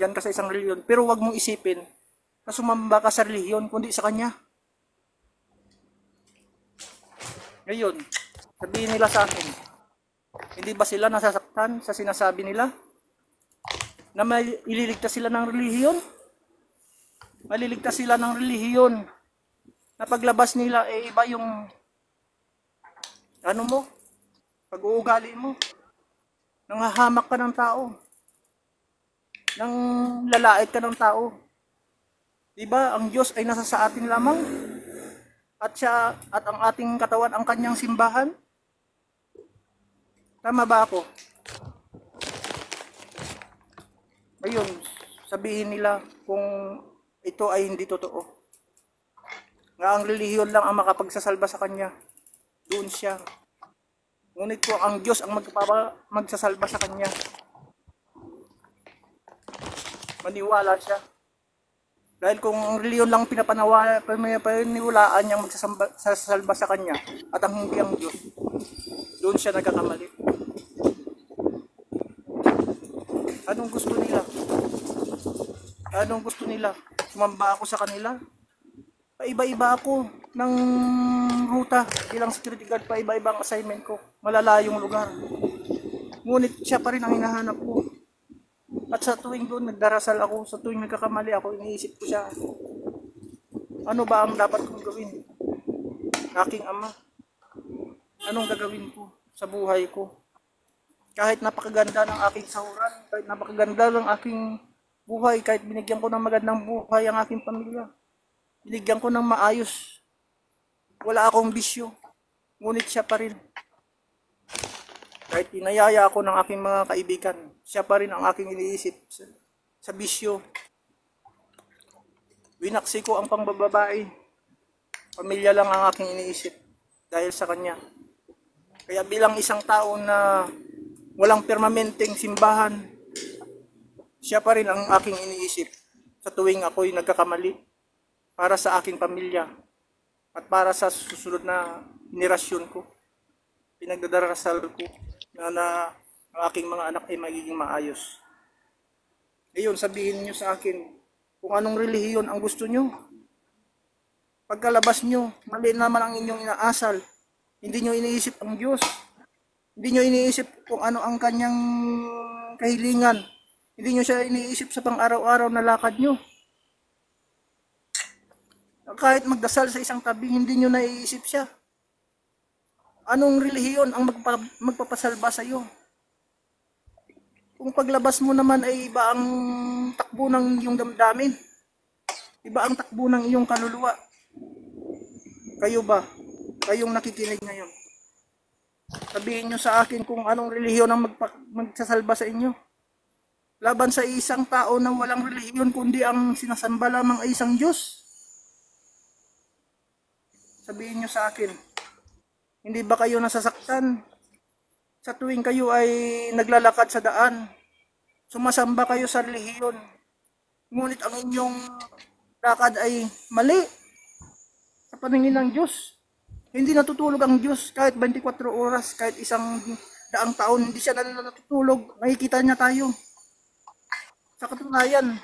diyan ka sa isang relihiyon, pero wag mong isipin na sumamba ka sa relihiyon kundi sa Kanya. Ngayon, Sabihin nila sa akin, hindi ba sila nasasaktan sa sinasabi nila? Na may ililigtas sila ng relihiyon? Maliligtas sila ng relihiyon. Na paglabas nila, iba yung ano mo, pag-uugali mo. Nanghahamak ka ng tao. Nang lalait ka ng tao. Diba, ang Diyos ay nasa sa atin lamang. At siya, at ang ating katawan, ang kanyang simbahan. Tama ba ako? Ayun, sabihin nila kung ito ay hindi totoo. Nga ang relihiyon lang ang makapagsasalba sa kanya. Doon siya. Ngunit po ang Diyos ang magsasalba sa kanya. Maniwala siya. Dahil kung ang reliyon lang pinapaniwalaan niyang magsasalba sa kanya at ang hindi ang Diyos, doon siya nagkakamali. Anong gusto nila? Anong gusto nila? Sumamba ako sa kanila? Paiba-iba ako ng ruta bilang security guard, paiba-ibang assignment ko. Malalayong lugar. Ngunit siya pa rin ang hinahanap ko. At sa tuwing doon, nagdarasal ako. Sa tuwing nagkakamali ako, iniisip ko siya. Ano ba ang dapat kong gawin? Aking Ama, anong gagawin ko sa buhay ko? Kahit napakaganda ng aking sahuran, kahit napakaganda ng aking buhay, kahit binigyan ko ng magandang buhay ang aking pamilya, binigyan ko ng maayos, wala akong bisyo, ngunit siya pa rin. Kahit pinayaya ako ng aking mga kaibigan, siya pa rin ang aking iniisip sa bisyo. Winaksi ko ang pangbababae. Pamilya lang ang aking iniisip dahil sa kanya. Kaya bilang isang tao na walang permanenteng simbahan, siya pa rin ang aking iniisip sa tuwing ako'y nagkakamali para sa aking pamilya at para sa susunod na henerasyon ko. Pinagdadarasal ko na ang aking mga anak ay magiging maayos. Ngayon, sabihin niyo sa akin kung anong relihiyon ang gusto niyo. Pagkalabas niyo, mali naman ang inyong inaasal. Hindi niyo iniisip ang Diyos. Hindi niyo iniisip kung ano ang kanyang kahilingan. Hindi niyo siya iniisip sa pang-araw-araw na lakad niyo. Kahit magdasal sa isang tabi, hindi niyo naiisip siya. Anong relihiyon ang magpapasalba sa iyo? Kung paglabas mo naman ay iba ang takbo ng iyong damdamin. Iba ang takbo ng iyong kaluluwa. Kayo ba? Kayong nakikinig ngayon. Sabihin nyo sa akin kung anong relihiyon ang magsasalba sa inyo. Laban sa isang tao na walang relihiyon kundi ang sinasamba lamang ay isang Diyos. Sabihin nyo sa akin, hindi ba kayo nasasaktan? Sa tuwing kayo ay naglalakad sa daan, sumasamba kayo sa relihiyon. Ngunit ang inyong lakad ay mali sa paningin ng Diyos. Hindi natutulog ang Diyos kahit 24 oras, kahit 100 taon, hindi siya natutulog. Nakikita niya tayo. Sa katunayan,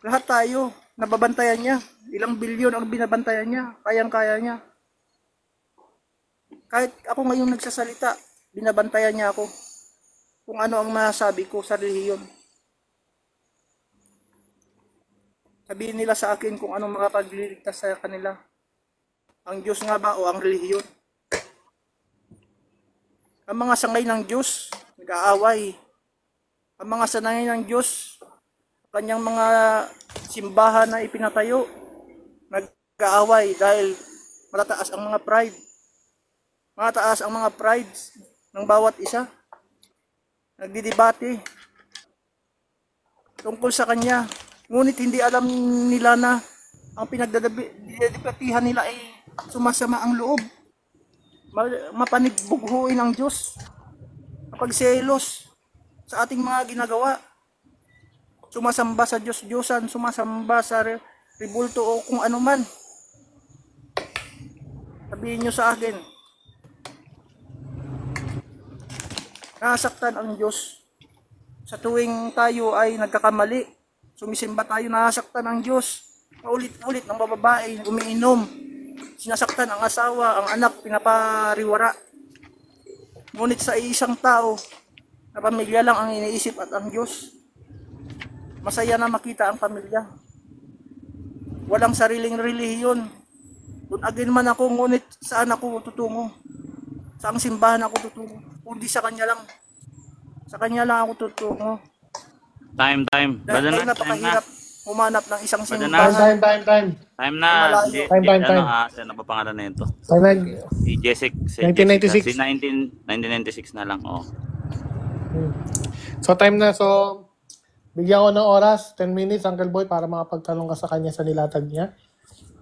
lahat tayo, nababantayan niya. Ilang bilyon ang binabantayan niya, kayang-kaya niya. Kahit ako ngayon nagsasalita, binabantayan niya ako kung ano ang masasabi ko sa relihiyon. Sabihin nila sa akin kung anong makapagliligtas sa kanila. Ang Diyos nga ba o ang relihiyon? Ang mga sangay ng Diyos, nag-aaway. Ang mga sangay ng Diyos, kanyang mga simbahan na ipinatayo, nag-aaway dahil matataas ang mga pride. Mataas ang mga prides ng bawat isa. Nagdidebate tungkol sa kanya. Ngunit hindi alam nila na ang pinagdedebatihan nila ay sumasama ang loob. Mapanigbughuin ang Diyos. Pagselos sa ating mga ginagawa. Sumasamba sa Diyos-Diyosan, sumasamba sa ribulto o kung ano man. Sabihin nyo sa akin, nasaktan ang Diyos. Sa tuwing tayo ay nagkakamali, sumisimba tayo, nasaktan ang Diyos. Paulit-ulit ng bababae, umiinom. Sinasaktan ang asawa, ang anak, pinapariwara. Ngunit sa isang tao, na pamilya lang ang iniisip at ang Diyos, masaya na makita ang pamilya. Walang sariling relihiyon. Kung agin man ako, ngunit saan ako tutungo? Saang simbahan ako tutungo? Kundi sa Kanya lang. Sa Kanya lang ako tutungo. Time. Dahil napakahirap humanap ng isang Time. simbahan. Time na. Malayo. Time. Ano ba pangalan na ito? Time. Si Jessica. 1996. Si 1996 na lang. Oh. So time na. So bigyan ko ng oras, 10 minutes, Uncle Boy, para makapagtanong ka sa kanya sa nilatag niya.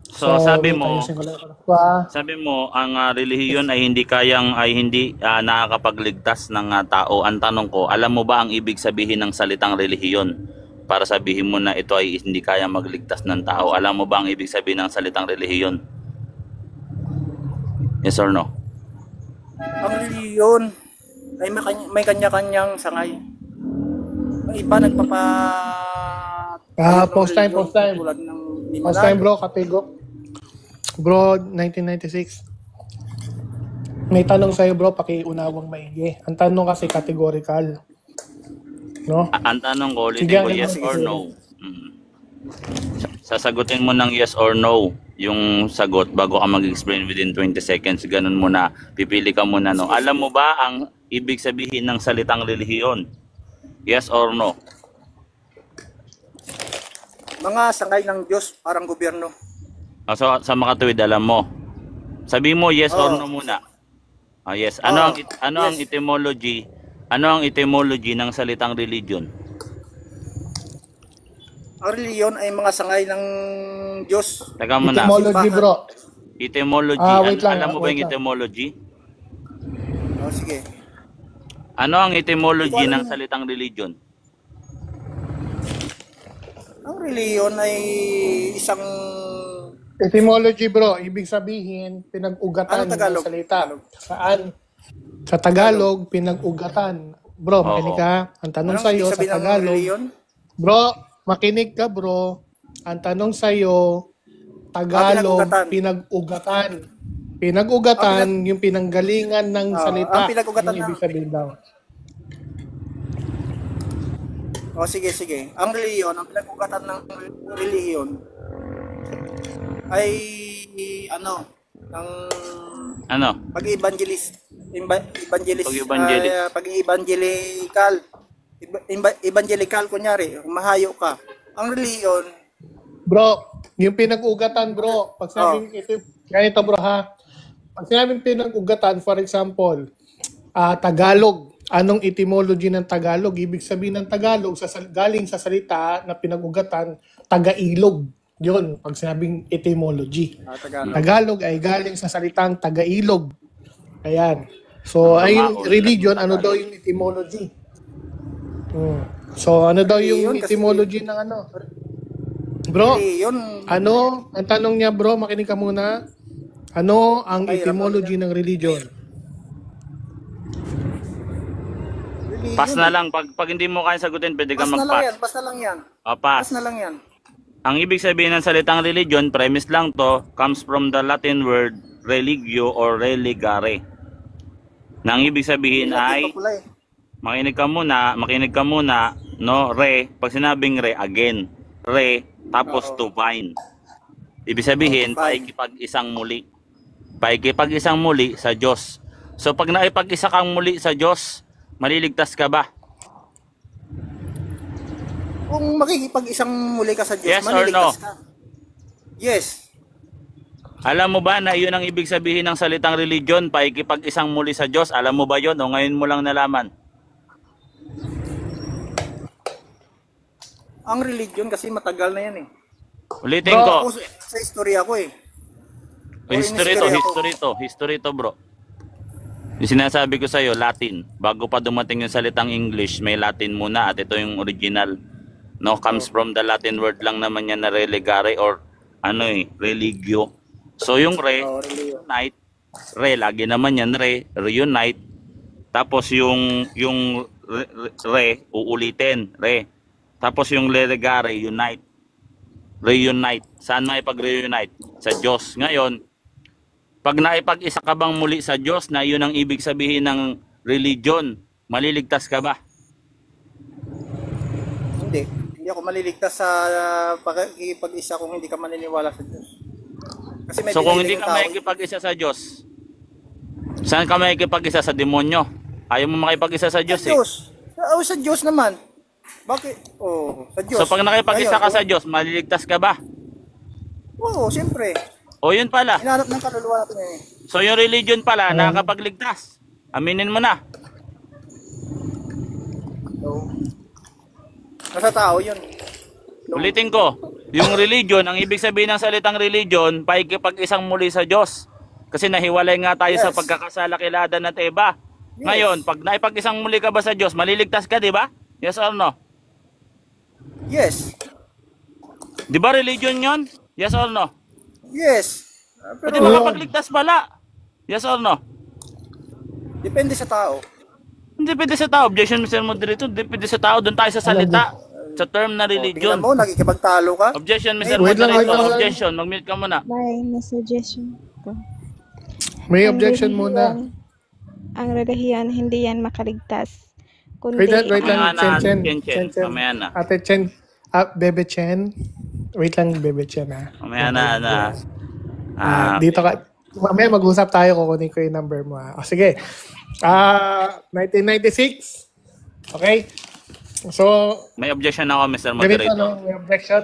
So sabi mo, ayusin ko lang. Wow. sabi mo ang relihiyon ay hindi nakakapagligtas ng tao. Ang tanong ko, alam mo ba ang ibig sabihin ng salitang relihiyon? Para sabihin mo na ito ay hindi kaya magligtas ng tao. Alam mo ba ang ibig sabihin ng salitang relihiyon? Yes or no? Ang relihiyon ay may kanya-kanyang sangay. Ang iba nagpapa... Post time. Tulad ng Post time, bro, Kapigo. Bro, 1996. May tanong sa'yo, bro, pakiunawang maigi. Ang tanong kasi categorical. No? Ang tanong ko ulit Sige, ko, yes or no? Sasagutin mo ng yes or no yung sagot bago ka mag-explain within 20 seconds. Ganun muna. Pipili ka muna, no? Alam mo ba ang ibig sabihin ng salitang relihiyon? Yes or no? Mga sangay ng Diyos, parang gobyerno. So, sa makatuwid, alam mo. Sabi mo yes or no muna. Yes. Ano ang etymology? Ano ang etymology ng salitang religion? Ang reliyon ay mga sangay ng Diyos. Teka muna. Etymology, bro. Etymology. Wait lang, alam mo ba wait yung lang. etymology? Sige. Ano ang etymology ng salitang religion? Ang reliyon ay isang... Etymology, bro, ibig sabihin, pinag-ugatan Ano Tagalog? ng salita. Saan? Sa Tagalog, pinag-ugatan. Bro, makinig ka. Ang tanong Anong sa'yo ibig sa sabihin ng Tagalog. reliyon? Bro, makinig ka, bro. Ang tanong sa'yo, Tagalog, pinag-ugatan. Pinag-ugatan, yung pinanggalingan ng salita. ang pinag-ugatan Yung ibig sabihin daw. Sige. Ang reliyon, ang pinag-ugatan ng reliyon ay Ano? Pag-evangelist. Pag-evangelist. Evangelical, kunyari, mahayo ka. Ang reliyon, Bro, yung pinag-ugatan, bro. Pag sinabing ganito, bro, ha? Pag sinabing pinag-ugatan, for example, Tagalog. Anong etymology ng Tagalog? Ibig sabihin ng Tagalog, galing sa salita na pinag-ugatan, taga-ilog. Yun, pag sinabing etymology. Tagalog ay galing sa salitang taga-ilog. Ayan. So, ay yung religion, ano daw yung etymology? So, ano daw yung etymology ng ano? Bro, ano? Ang tanong niya, bro, makinig ka muna. Ano ang etymology ng religion? Pass na lang. Pag hindi mo kaya sagutin, pwede ka mag-pass. Basta lang yan. Pass. Basta lang yan. Ang ibig sabihin ng salitang religion, premise lang to, comes from the Latin word religio or religare. Nang ibig sabihin ay, makinig ka muna, no, re, pag sinabing re, again, re, tapos to find. Ibig sabihin, paikipag-isang muli. Paikipag-isang muli sa Diyos. So pag naipag-isa kang muli sa Diyos, maliligtas ka ba? Kung makikipag-isang muli ka sa Diyos, Yes or no? ka. Yes. Alam mo ba na yun ang ibig sabihin ng salitang religion, paikipag-isang muli sa Diyos? Alam mo ba yun o ngayon mo lang nalaman? Ang religion kasi matagal na yan eh. Ulitin ko. Sa istorya ko eh. History to bro. Yung sinasabi ko sa'yo, Latin. Bago pa dumating yung salitang English, may Latin muna at ito yung original. No, comes from the Latin word lang naman yan na religare or religio. So yung reunite, lagi naman yan, reunite. Tapos yung uulitin, Tapos yung religare, reunite. Saan maipag-reunite? Sa Diyos. Ngayon, pag naipag-isa ka bang muli sa Diyos na yun ang ibig sabihin ng religion, maliligtas ka ba? Hindi ako maliligtas sa pag-isa kung hindi ka maniniwala sa Diyos. Kasi may So kung hindi dinidinig ka ang tao. makikipag-isa sa Diyos, saan ka makikipag-isa? Sa demonyo? Ayaw mo makipag-isa sa Diyos Sa Diyos. Sa Diyos naman. Bakit? Sa Diyos. So pag nakipag-isa Ngayon, ka sa Diyos, maliligtas ka ba? Oo, siyempre. O yun pala. Hinahanap ng kaluluwa natin eh. So yung religion pala, nakakapagligtas. Aminin mo na. Nasa tao yun. Ulitin ko, yung religion, ang ibig sabihin ng salitang religion, paikipag-isang muli sa Diyos. Kasi nahiwalay nga tayo sa pagkakasalakilada at iba. Ngayon, pag naipag-isang muli ka ba sa Diyos, maliligtas ka, di ba? Yes or no? Yes. Di ba religion yon? Yes or no? Yes. Pwede makapagligtas pala. Yes or no? Depende sa tao. Hindi pwede sa tao. Objection, Mr. Moderator. Depende sa tao. Doon tayo sa salita. Sa term na religion. Tingnan mo, nakikipagtalo ka. Objection, Mr. Wait lang, Moderator. wait lang. Objection. Mag-mute ka muna. May suggestion ko. May Ang objection muna. Ang relihiyon, hindi yan makaligtas. Kundi, Wait lang, Chen. Mamaya na. Ate Chen, Bebe Chen. Wait lang, Bebe Chen, ha. Mamaya na. Dito ka. Mamaya mag-usap tayo, kukunin ko yung number mo, ha. O, sige. 1996. Okay? So, May objection ako, Mr. ganito, Moderator. no? May objection.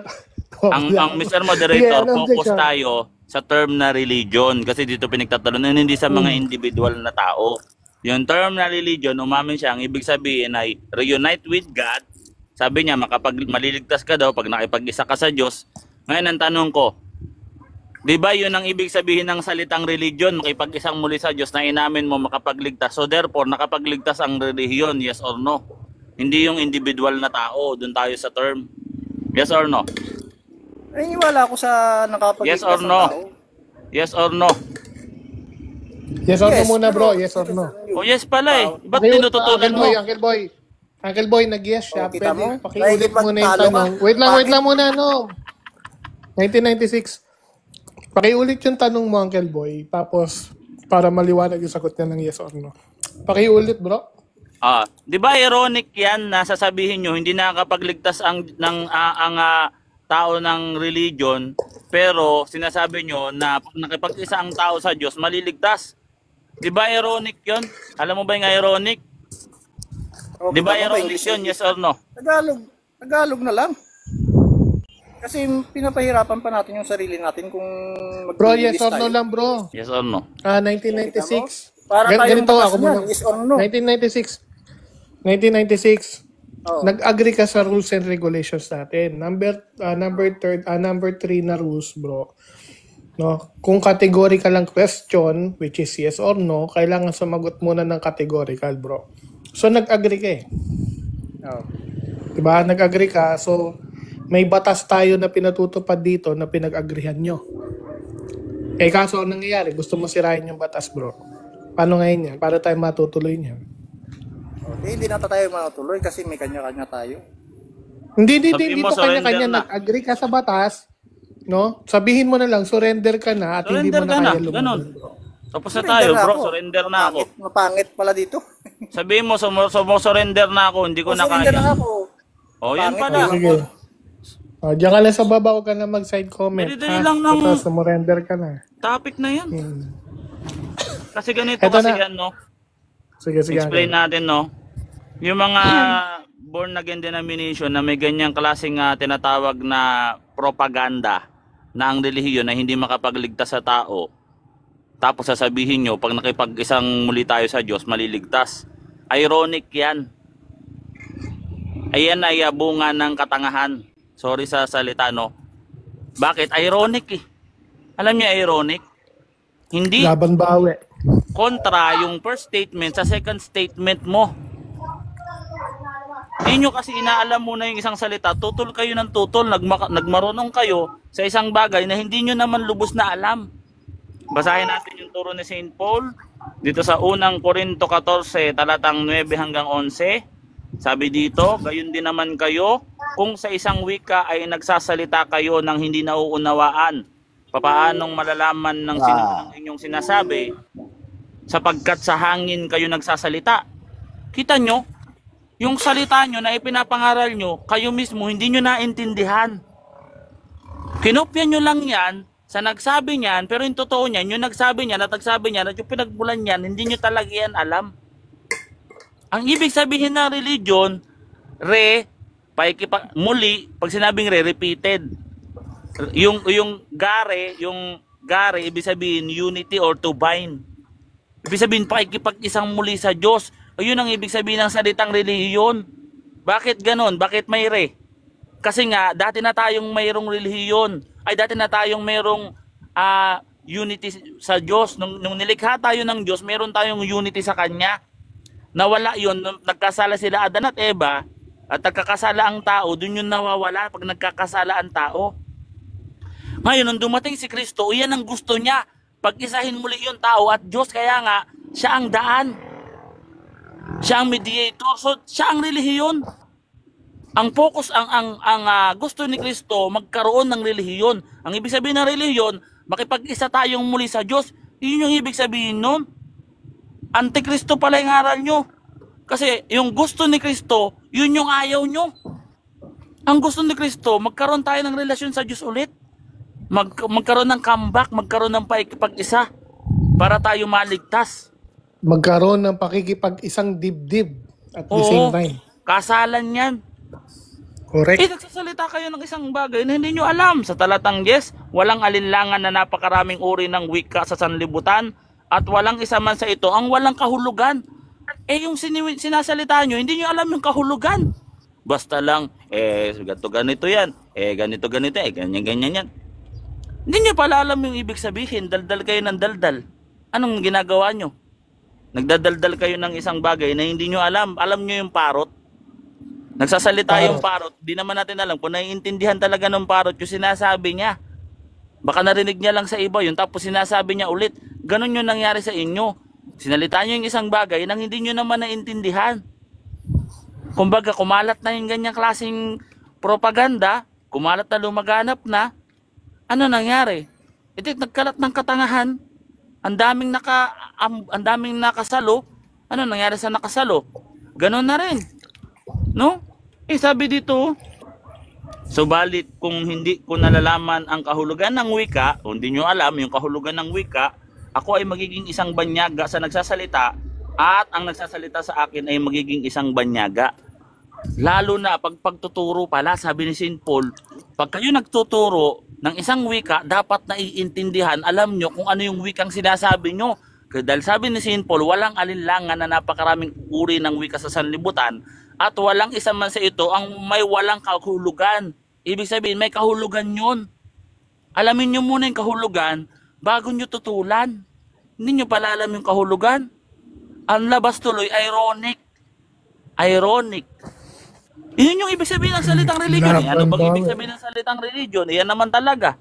Ang Mr. Moderator, Sige, ano focus objection? tayo sa term na religion. Kasi dito pinagtatalunan, hindi sa mga individual na tao. Yung term na religion, umamin siya, ang ibig sabihin ay reunite with God. Sabi niya, maliligtas ka daw pag nakipag-isa ka sa Diyos. Ngayon, ang tanong ko, di ba yun ang ibig sabihin ng salitang religion, makipag-isang muli sa Diyos na inamin mo makapagligtas. So therefore, nakapagligtas ang relihiyon, yes or no? Hindi yung individual na tao, dun tayo sa term. Yes or no? Naniniwala ako sa nakapagligtas Yes or ng no? tao. Yes or no? Yes or no muna, bro. Yes or no. O yes pala eh. Ba't Okay, tinututukan mo? Uncle Boy, nag-yes siya. kita mo? Pwede, pakiulit muna yung Nakikipagtalo tanong. ka. Wait lang muna, no. 1996. Pakiulit yung tanong mo, Uncle Boy. Tapos, para maliwanag yung sagot niya ng yes or no. Pakiulit, bro. Di ba ironic yan na sasabihin nyo hindi nakakapagligtas ang tao ng religion, pero sinasabi nyo na pag nakipag-isa ang tao sa Diyos, maliligtas. Di ba ironic yun? Alam mo ba yung ironic? Di ba ironic yun? Yes or no? Tagalog na lang. Kasi pinapahirapan pa natin yung sarili natin kung Bro, yes or no lang, bro. Yes or no? 1996. Para tayong Ganito batas ako muna. niyan, yes or no? 1996. Nag-agree ka sa rules and regulations natin. Number 3 na rules, bro. No, kung categorical lang question, which is yes or no, kailangan sumagot muna ng categorical, bro. So nag-agree ka eh. Diba? Nag-agree ka. So may batas tayo na pinatutupad dito na pinag-agreehan nyo. Eh kaso ang nangyayari, gusto mo sirahin yung batas, bro. Paano ngayon yan? Para tayo matutuloy niyan. Hindi na tayo matutuloy kasi may kanya-kanya tayo. Hindi Sabihin mo, to kanya-kanya. surrender na. Nag-agree ka sa batas, no? Sabihin mo na lang, surrender ka na at hindi mo Surrender ka na na. kaya lumaban. Ganon. Tapos na Surrender tayo, na bro. ako. Surrender na ako. Mapangit pala dito. Sabihin mo, surrender na ako. Hindi ko na Surrender kaya. na ako. O, yan Pangit pala. na. Sige. Diyan ka lang sa baba, huwag ka na mag-side comment. Dali lang ng- Tapos surrender ka na. Topic na yan. Kasi ganito Eto kasi na. yan, no? Sige. Explain natin, no? Yung mga born again denomination na may ganyang klaseng tinatawag na propaganda na ang relihiyon na hindi makapagligtas sa tao. Tapos sasabihin nyo, pag nakipag-isang muli tayo sa Diyos, maliligtas. Ironic yan. Ayan ay bunga ng katangahan. Sorry sa salita, no? Bakit? Ironic eh. Alam niyo ironic? Hindi Laban bawi. kontra yung first statement sa second statement mo. Inyo kasi inaalam muna yung isang salita, tutol kayo ng tutol, nagmarunong kayo sa isang bagay na hindi nyo naman lubos na alam. Basahin natin yung turo ni St. Paul dito sa unang Korinto 14 talatang 9 hanggang 11. Sabi dito, gayon din naman kayo kung sa isang wika ay nagsasalita kayo ng hindi nauunawaan. Papaanong malalaman ng sino ang inyong sinasabi? sapagkat sa hangin kayo nagsasalita. Kita nyo, yung salita nyo na ipinapangaral nyo, kayo mismo hindi nyo naintindihan. Kinopya nyo lang yan sa nagsabi niyan, pero yung totoo niyan, yung nagsabi niyan at nagsabi niyan at yung pinagbulan niyan, hindi nyo talaga yan alam. Ang ibig sabihin ng religion, muli, pag sinabing repeated. Yung gare, ibig sabihin unity or to bind. Ibig sabihin pakikipag-isang muli sa Diyos. Ayun ang ibig sabihin ng salitang relihiyon. Bakit ganon? Bakit may Kasi nga, dati na tayong mayroong relihiyon. Dati na tayong mayroong unity sa Diyos. Nung nilikha tayo ng Diyos, mayroon tayong unity sa Kanya. Nawala yun, nung nagkasala sila Adan at Eva, at nagkakasala ang tao, dun yun nawawala pag nagkakasala ang tao. Ngayon, nung dumating si Kristo, iyan ang gusto niya. Pag-isahin muli yung tao at Diyos, kaya nga, siya ang daan. Siya ang mediator, so siya ang relihiyon. Ang focus, ang gusto ni Kristo, magkaroon ng relihiyon. Ang ibig sabihin ng relihiyon, makipag-isa tayong muli sa Diyos. Yun yung ibig sabihin nun. Antikristo pala yung aral nyo. Kasi yung gusto ni Kristo, yun yung ayaw nyo. Ang gusto ni Kristo, magkaroon tayo ng relasyon sa Diyos ulit. Magkaroon ng comeback, magkaroon ng pakikipag-isa para tayo maligtas. Magkaroon ng pakikipag-isang dibdib at the same time. Kasalan yan. Correct. Nagsasalita kayo ng isang bagay na hindi nyo alam. Sa talatang 10, walang alinlangan na napakaraming uri ng wika sa sanlibutan at walang isa man sa ito ang walang kahulugan. Yung sinasalita nyo, hindi nyo alam yung kahulugan. Basta lang, ganito yan, ganito, ganyan yan. Hindi nyo pala alam yung ibig sabihin, daldal kayo ng daldal. Anong ginagawa nyo? Nagdadaldal kayo ng isang bagay na hindi nyo alam. Alam nyo yung parot? Nagsasalita yung parot, di naman natin alam kung naiintindihan talaga ng parot yung sinasabi niya. Baka narinig niya lang sa iba yun, tapos sinasabi niya ulit. Ganon yung nangyari sa inyo. Sinalita nyo yung isang bagay nang hindi nyo naman naiintindihan. Kumbaga, kumalat na yung ganyang klaseng propaganda, kumalat na lumaganap na, ano nangyari? Ito nagkalat ng katangahan. Ang daming nakasalo. Ano nangyari sa nakasalo? Ganon na rin. No? Sabi dito, subalit kung hindi ko nalalaman ang kahulugan ng wika, kung hindi nyo alam yung kahulugan ng wika, ako ay magiging isang banyaga sa nagsasalita at ang nagsasalita sa akin ay magiging isang banyaga. Lalo na pagtuturo pala, sabi ni St. Paul, pag kayo nagtuturo ng isang wika, dapat naiintindihan, alam nyo kung ano yung wikang sinasabi nyo. Dahil sabi ni St. Paul, walang alinlangan na napakaraming uri ng wika sa sanlibutan at walang isa man sa ito ang may walang kahulugan. Ibig sabihin, may kahulugan yun. Alamin nyo muna yung kahulugan bago nyo tutulan. Hindi nyo pala alam yung kahulugan. Ang labas tuloy, ironic. Ironic. Yun yung ibig sabihin ng salitang religion. Ano bang ibig sabihin ng salitang religion? Yan naman talaga.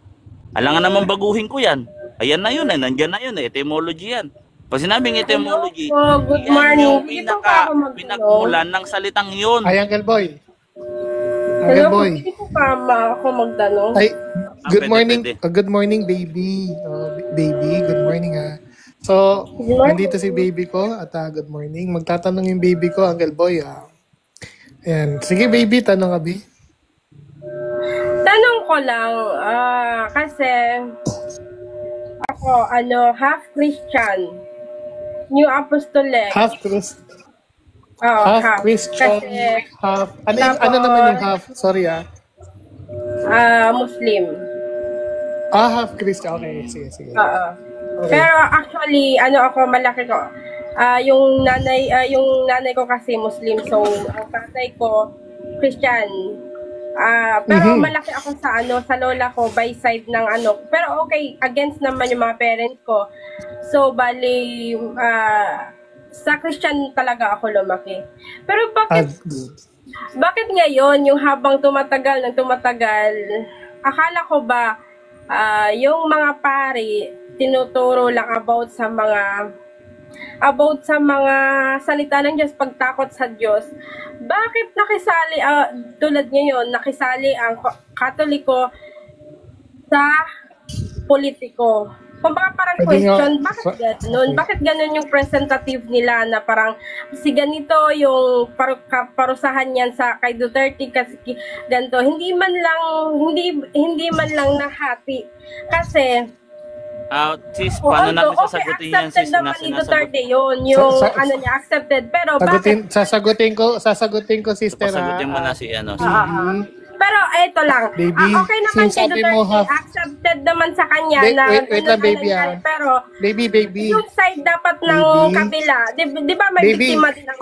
Alangan naman baguhin ko yan. Ayan na yun, nandyan na yun, etymology yan. Pag sinabing etymology, good morning. Yan yung pinagmulan ng salitang yun. Ay, Uncle Boy. Uncle Boy. Hindi ko kama ako magtanong. Ay, good morning. Good morning, baby. Baby, good morning ha. So, nandito si baby ko at good morning. Magtatanong yung baby ko, Uncle Boy. Ayan. Sige, baby, tanong abi. Tanong ko lang, kasi ako, half Christian. New Apostolic. Half Christian. Half Christian. Kasi, half. Ano naman yung half? Sorry Muslim. Half Christian. Okay, sige. Oo. Okay. Pero actually, ako, malaki ko. Yung nanay ko kasi Muslim, so ang tatay ko Christian. Pero malaki ako sa sa lola ko by side ng pero okay, against naman yung mga parents ko. So bali sa Christian talaga ako lumaki. Pero bakit ngayon yung habang tumatagal akala ko ba yung mga pari tinuturo lang about sa mga salita ng Diyos, pagtakot sa Diyos. Bakit nakisali, tulad ngayon, nakisali ang Katoliko sa politiko? kumbaga parang Pwede nga- question, bakit ganun? Bakit ganun yung representative nila na parang si ganito yung parusahan niyan sa kay Duterte kasi ganito. Hindi man lang nahati. Kasi Sis, paano natin okay, sasagutin yan, accepted sis? naman ni Duterte yun. Yung ano niya, accepted. Pero bakit? Sasagutin ko, sister. Sasagutin mo na si ano. Pero eto lang. Baby, Okay naman kay sinasabi mo, Duterte. Accepted naman sa kanya na wait lang, baby, nangyari. Pero baby. yung side dapat ng Baby. kabila. Di ba may biktima din ang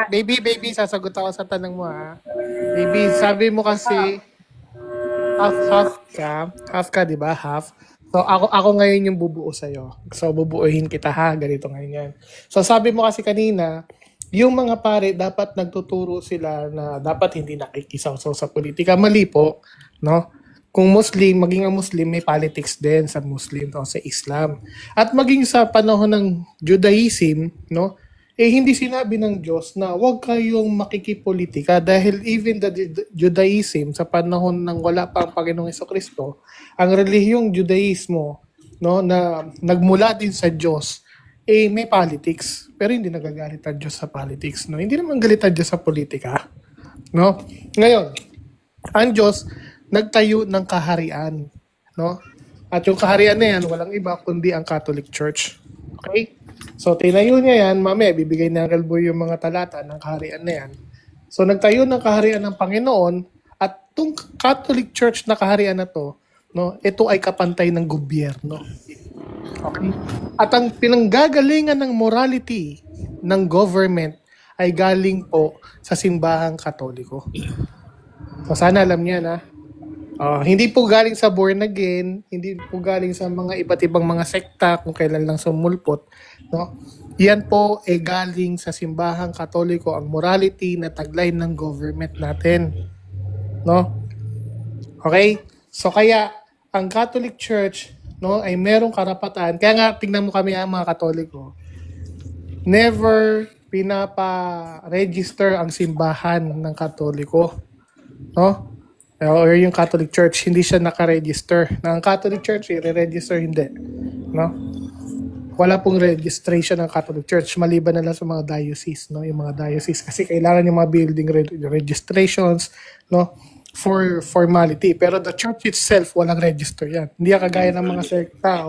baby, sasagot ako sa tanong mo, ha. Baby, sabi mo kasi half ka, di ba? Half. So ako ngayon yung bubuo sa'yo. So bubuuhin kita, ha. Ganito ngayon yan. So sabi mo kasi kanina, yung mga pare dapat nagtuturo sila na dapat hindi nakikisaw-saw sa politika. Mali po, no? Kung Muslim, maging ang Muslim, may politics din sa Muslim o sa Islam. At maging sa panahon ng Judaism, no? Hindi sinabi ng Diyos na huwag kayong makikipolitika dahil even the Judaism sa panahon ng wala pa ang Panginoong Jesucristo, ang relihiyong Judaismo, no, na nagmula din sa Diyos, may politics. Pero hindi nagagalit ang Diyos sa politics, no? Hindi naman galit ang Diyos sa politika, no? Ngayon, ang Diyos nagtayo ng kaharian, no? At yung kaharian na yan, walang iba kundi ang Catholic Church. Okay? So, tinayo niya yan, mamaya, bibigay ni Uncle Boy yung mga talata ng kaharian na yan. So, nagtayo ng kaharian ng Panginoon at itong Catholic Church na kaharian na to, no, ito ay kapantay ng gobyerno. Okay? At ang pinanggagalingan ng morality ng government ay galing po sa simbahang Katoliko. So, sana alam niya na. Hindi po galing sa born again, hindi po galing sa mga iba't ibang mga sekta kung kailan lang sumulpot, no? Yan po ay galing sa simbahang Katoliko ang morality na taglay ng government natin, no? Okay? So kaya ang Catholic Church, no, ay merong karapatan. Kaya nga tingnan mo kami mga Katoliko. Never pinapa-register ang simbahan ng Katoliko, no? Or yung Catholic Church, hindi siya naka-register. Na ang Catholic Church, i-register hindi. No? Wala pong registration ng Catholic Church, maliban na lang sa mga diocese, no? Yung mga diocese kasi kailangan yung mga building registrations, no? For formality. Pero the church itself, walang register yan. Hindi kagaya ng mga sekta,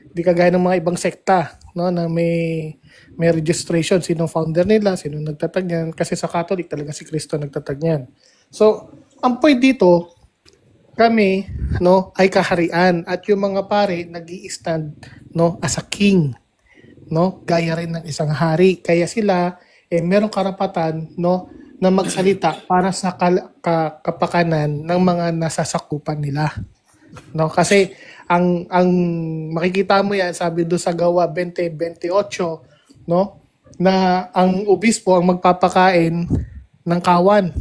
Hindi kagaya ng mga ibang sekta, no? Na may registration, sinong founder nila, sinong nagtatag niyan. Kasi sa Catholic talaga si Kristo nagtatag niyan. So, ang point dito, kami, no, ay kaharian at yung mga pare nag-i-stand, no, as a king, no, gaya rin ng isang hari. Kaya sila merong karapatan, no, na magsalita para sa kapakanan ng mga nasasakupan nila. No, kasi ang makikita mo yan, sabi do sa Gawa 20:28, no, na ang obispo ang magpapakain ng kawan.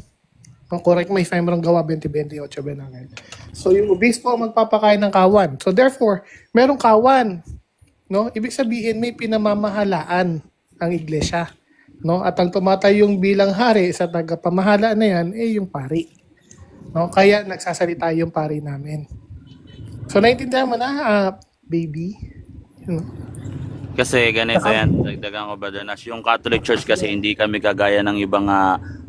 Correct me if I'm wrong, Gawa 20:28 ba na ngayon. So yung obispo ang magpapakain ng kawan. So therefore, merong kawan, no? Ibig sabihin may pinamamahalaan ang iglesia, no? At ang tumatayong bilang hari sa tagapamahala na yan yung pari. No? Kaya nagsasalita yung pari namin. So naintindihan mo na, baby? Kasi ganito yan, dagdagan ko ba doon, yung Catholic Church kasi hindi kami kagaya ng ibang,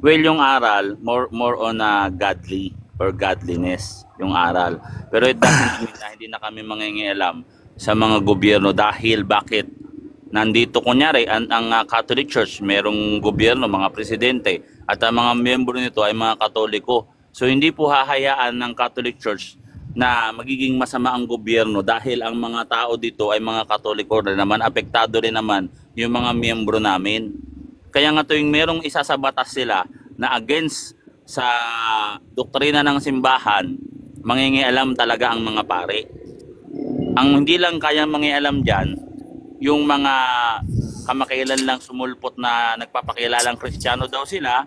yung aral, more on godly or godliness, yung aral. Pero it doesn't mean na hindi na kami mangingialam sa mga gobyerno dahil bakit nandito, kunyari, ang Catholic Church, merong gobyerno, mga presidente, at ang mga miyembro nito ay mga Katoliko. So hindi po hahayaan ng Catholic Church na magiging masama ang gobyerno dahil ang mga tao dito ay mga Katoliko rin naman, apektado rin naman yung mga miyembro namin. Kaya nga tuwing merong isa sa batas sila na against sa doktrina ng simbahan, mangingialam talaga ang mga pare. Ang hindi lang kaya mangingialam dyan, yung mga kamakailan lang sumulpot na nagpapakilalang Kristiyano daw sila,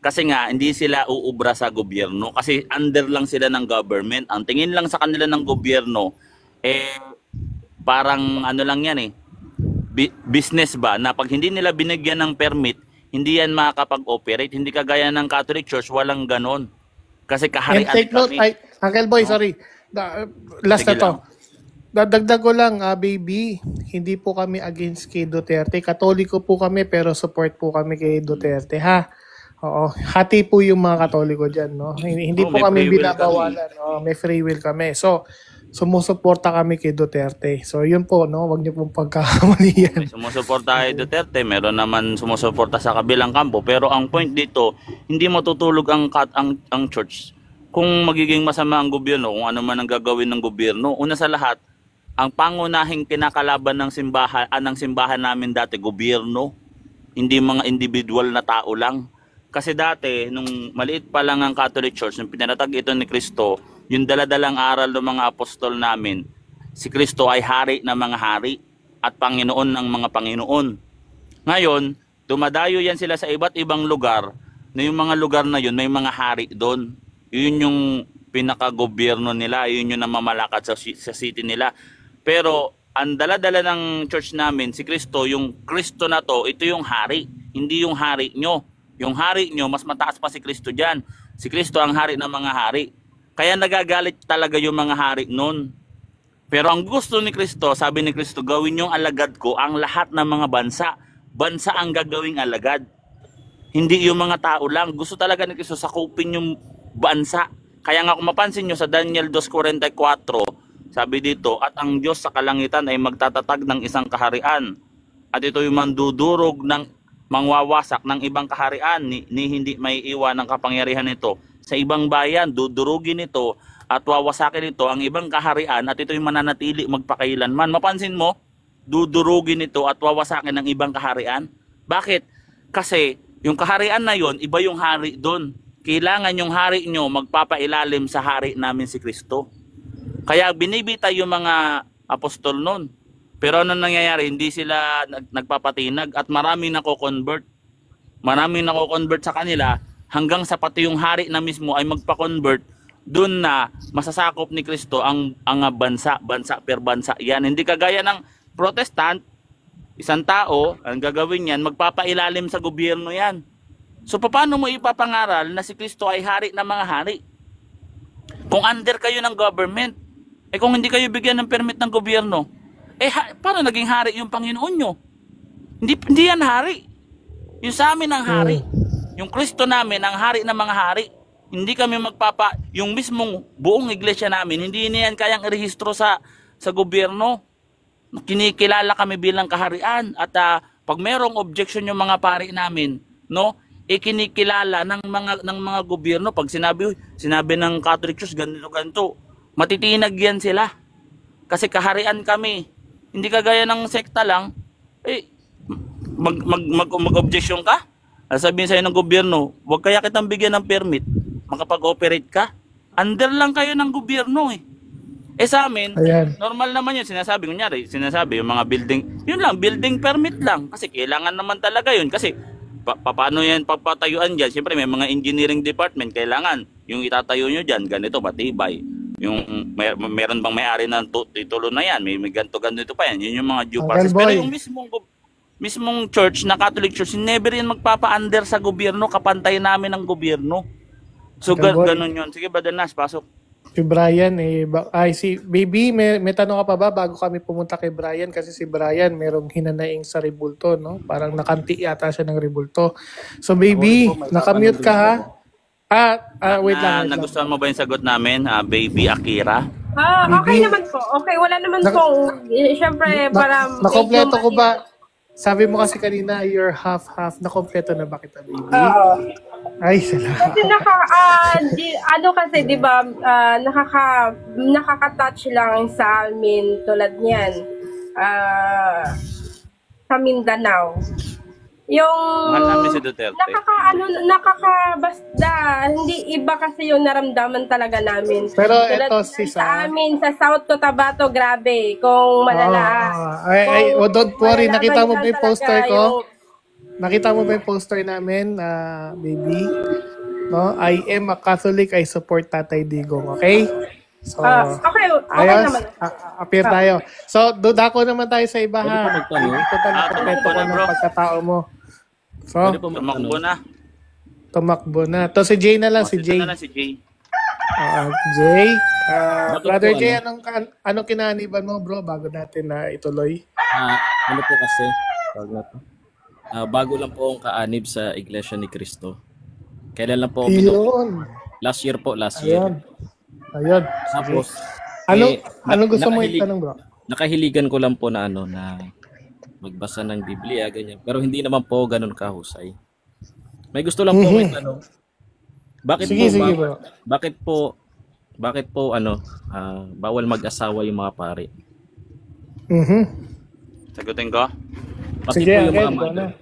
kasi nga, hindi sila uubra sa gobyerno. Kasi under lang sila ng government. Ang tingin lang sa kanila ng gobyerno, parang ano lang yan business ba? Na pag hindi nila binigyan ng permit, hindi yan makakapag-operate. Hindi kagaya ng Catholic Church, walang ganon. Kasi kaharian take note, kami. Uncle Boy, sorry. Last na to. dadagdag ko lang, baby, hindi po kami against kay Duterte. Katoliko po kami pero support po kami kay Duterte, ha? Oo, hati po yung mga Katoliko dyan, no? Hindi po may kami free will binabawalan, no? May free will kami. So, sumusuporta kami kay Duterte. So, yun po, no? Huwag niyo pong pagkakamalian. May sumusuporta kay Duterte, meron naman sumusuporta sa kabilang kampo. Pero ang point dito, hindi matutulog ang church kung magiging masama ang gobyerno, kung ano man ang gagawin ng gobyerno. Una sa lahat, ang pangunahing kinakalaban ng simbahan namin dati, gobyerno, hindi mga individual na tao lang. Kasi dati, nung maliit pa lang ang Catholic Church, nung pinatag ito ni Kristo, yung daladalang aral ng mga apostol namin, si Kristo ay hari ng mga hari at Panginoon ng mga Panginoon. Ngayon, dumadayo yan sila sa iba't ibang lugar, na yung mga lugar na yun, may mga hari doon. Yun yung pinaka-gobyerno nila, yun yung namamalakad sa city nila. Pero ang dala-dala ng church namin, si Kristo, yung Kristo na to, ito yung hari, hindi yung hari nyo. Yung hari nyo, mas mataas pa si Kristo dyan. Si Kristo ang hari ng mga hari. Kaya nagagalit talaga yung mga hari noon. Pero ang gusto ni Kristo, sabi ni Kristo, gawin yung alagad ko ang lahat ng mga bansa. Bansa ang gagawing alagad. Hindi yung mga tao lang. Gusto talaga ni Kristo sakupin yung bansa. Kaya nga kung mapansin nyo sa Daniel 2:44, sabi dito, at ang Diyos sa kalangitan ay magtatatag ng isang kaharian. At ito yung mandudurog ng mangwawasak ng ibang kaharian ni hindi may iwan ng kapangyarihan nito. Sa ibang bayan, dudurugin ito at wawasakin ito ang ibang kaharian at ito yung mananatili magpakailanman. Mapansin mo, dudurugin ito at wawasakin ng ibang kaharian. Bakit? Kasi yung kaharian na yon, iba yung hari doon. Kailangan yung hari nyo magpapailalim sa hari namin si Kristo. Kaya binibitay yung mga apostol noon. Pero ano nangyayari? Hindi sila nagpapatinag at maraming nako-convert. Maraming nako-convert sa kanila hanggang sa pati yung hari na mismo ay magpa-convert. Doon na masasakop ni Kristo ang bansa per bansa. Yan, hindi kagaya ng Protestant, isang tao, ang gagawin yan, magpapailalim sa gobyerno yan. So paano mo ipapangaral na si Kristo ay hari ng mga hari? Kung under kayo ng government, kung hindi kayo bigyan ng permit ng gobyerno, paano naging hari yung Panginoon nyo? Hindi yan hari. Yung sa amin ang hari. Yung Kristo namin ang hari ng mga hari. Hindi kami yung mismong buong iglesia namin, hindi niyan kayang irehistro sa gobyerno. Kinikilala kami bilang kaharian at pag merong objection yung mga pari namin, no? Kinikilala ng mga gobyerno. Pag sinabi ng Catholic Church ganito, matitinag yan sila. Kasi kaharian kami. Hindi kagaya ng sekta lang, mag-objection ka. Sabihin sa'yo ng gobyerno, huwag kaya kitang bigyan ng permit, makapag-operate ka. Under lang kayo ng gobyerno sa amin, normal naman yun. Sinasabi yung mga building, yun lang, building permit lang. Kasi kailangan naman talaga yun. Kasi paano yan pagpatayuan dyan? Siyempre may mga engineering department, kailangan yung itatayo nyo dyan, ganito, matibay. Yung meron bang may-ari ng titulo na yan, may ganito pa yan, yun yung mga due process. Pero yung mismong church na Catholic Church, never yan magpapa-under sa gobyerno, kapantay namin ng gobyerno. So ganun yun. Sige, Brother Nas, pasok. Si Brian, si Baby, may tanong ka pa ba bago kami pumunta kay Brian? Kasi si Brian merong hinanaing sa Rebulto, no? Parang nakanti yata siya ng Rebulto. So Baby, nakamute ka ha? Wait lang. Nagustuhan mo ba yung sagot namin, Baby Akira? Okay naman po. Okay, wala naman po. Siyempre, para... Nakompleto ko ba? Sabi mo kasi kanina, you're half-half. Nakompleto na ba kita, Baby? Ay, salamat. Kasi di ba, nakaka-touch lang sa amin tulad niyan. Sa Mindanao. Yung si Duterte. basta hindi iba kasi yung naramdaman talaga namin. Pero ito sa amin sa South Cotabato, grabe kung malala. Don't worry, nakita mo ba yung poster ko? Nakita mo ba yung poster namin, Baby? No, I am a Catholic, I support Tatay Digong, okay? So, okay naman. Appear tayo. So, dudako naman tayo sa iba ha. Ito pa nakompleto ko ng pagkatao mo. So, tumakbo na. To si Jay na lang, si Jay. Si Jay. Jay. Bakit Brother po, Jay, anong kinaniban mo bro bago natin na ituloy? ano po kasi, tawag na to. Bago lang po akong kaanib sa Iglesia ni Cristo. Kailan lang po ako Yun. Last year po, last year. Ayun. Tapos, Anong gusto mo itanong bro? nakahiligan ko lang po na na magbasa ng Biblia, ganyan. Pero hindi naman po ganun kahusay. May gusto lang po may tanong. Bakit Sige, bro. Bakit po bawal mag-asawa yung mga pare? Sagutin ko? Pati Sige, po yung mga okay, mother.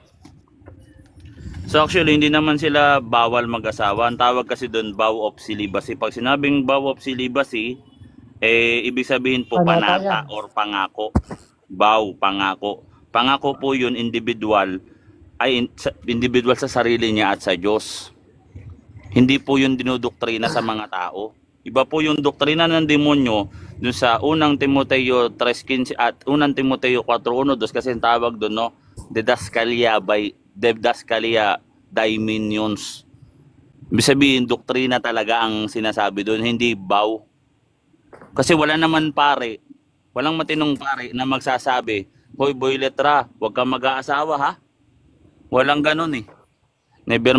So actually, hindi naman sila bawal mag-asawa. Ang tawag kasi doon, vow of celibacy. Pag sinabing vow of celibacy, ibig sabihin po panata or pangako. Vow, pangako. Pangako po yun, individual sa sarili niya at sa Diyos. Hindi po yun dinodoktrina sa mga tao. Iba po yung doktrina ng demonyo dun sa unang Timoteo 3:15 at unang Timoteo 4:1 kasi ang tawag doon, no? Didascalia Daimonions. Ibig sabihin, doktrina talaga ang sinasabi doon, hindi vow. Kasi wala naman pare, walang matinong pare na magsasabi, hoy boy letra, huwag kang mag-aasawa ha. Walang ganun eh. Never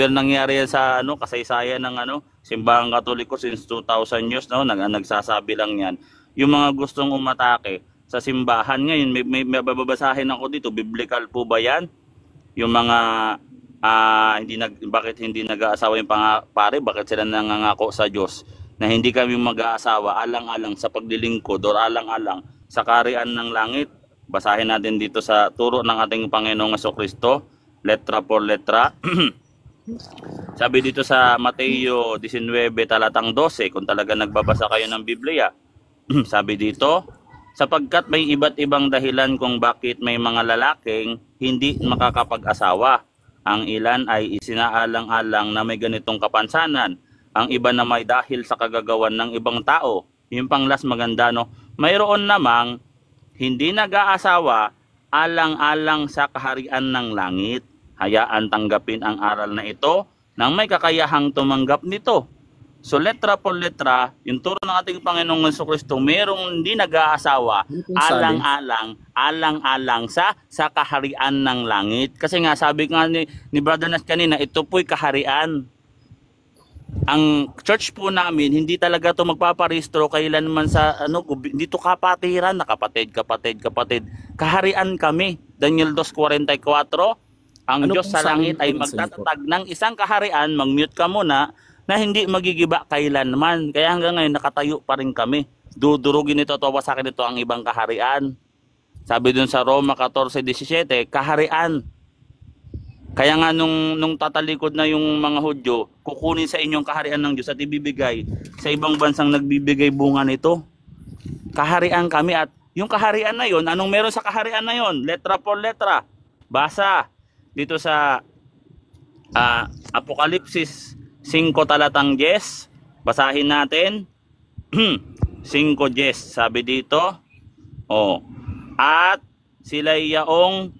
nangyari yan sa kasaysayan ng simbahang Katoliko since 2000 years, no? Nagsasabi lang yan. Yung mga gustong umatake sa simbahan ngayon, may babasahin ako dito, biblical po ba yan? Yung mga bakit hindi nag-aasawa yung pare, bakit sila nangangako sa Diyos na hindi kami mag-aasawa alang-alang sa paglilingkod o alang-alang sa kaharian ng langit. Basahin natin dito sa turo ng ating Panginoong Jesucristo, letra por letra. Sabi dito sa Mateo 19 talatang 12, kung talaga nagbabasa kayo ng Biblia, sabi dito, sapagkat may iba't ibang dahilan kung bakit may mga lalaking hindi makakapag-asawa. Ang ilan ay isinaalang-alang na may ganitong kapansanan. Ang iba na may dahil sa kagagawan ng ibang tao. Yung panglas maganda, no? Mayroon namang hindi nag-aasawa alang-alang sa kaharian ng langit. Hayaan tanggapin ang aral na ito nang may kakayahang tumanggap nito. So letra por letra, yung turo ng ating Panginoong Jesucristo, merong hindi nag-aasawa alang-alang sa kaharian ng langit. Kasi nga sabi nga ni Brother Nas kanina, ito po'y kaharian. Ang church po namin, hindi talaga to magpaparehistro kailanman sa dito kapatiran na kapatid. Kaharian kami. Daniel 2:44. Ang Diyos sa langit ay magtatatag ng isang kaharian, mag-mute ka muna, na hindi magigiba kailanman. Kaya hanggang ngayon nakatayo pa rin kami. Dudurugin ito, tawa sa akin ito ang ibang kaharian. Sabi dun sa Roma 14:17, kaharian. Kaya nga nung tatalikod na yung mga Hudyo, kukunin sa inyong kaharian ng Diyos at ibibigay sa ibang bansang nagbibigay bunga nito. Kaharian kami at yung kaharian na yon, anong meron sa kaharian na yon? Letra por letra. Basa dito sa Apokalipsis 5 talatang 10. Basahin natin. 5:10. Sabi dito, at sila iyong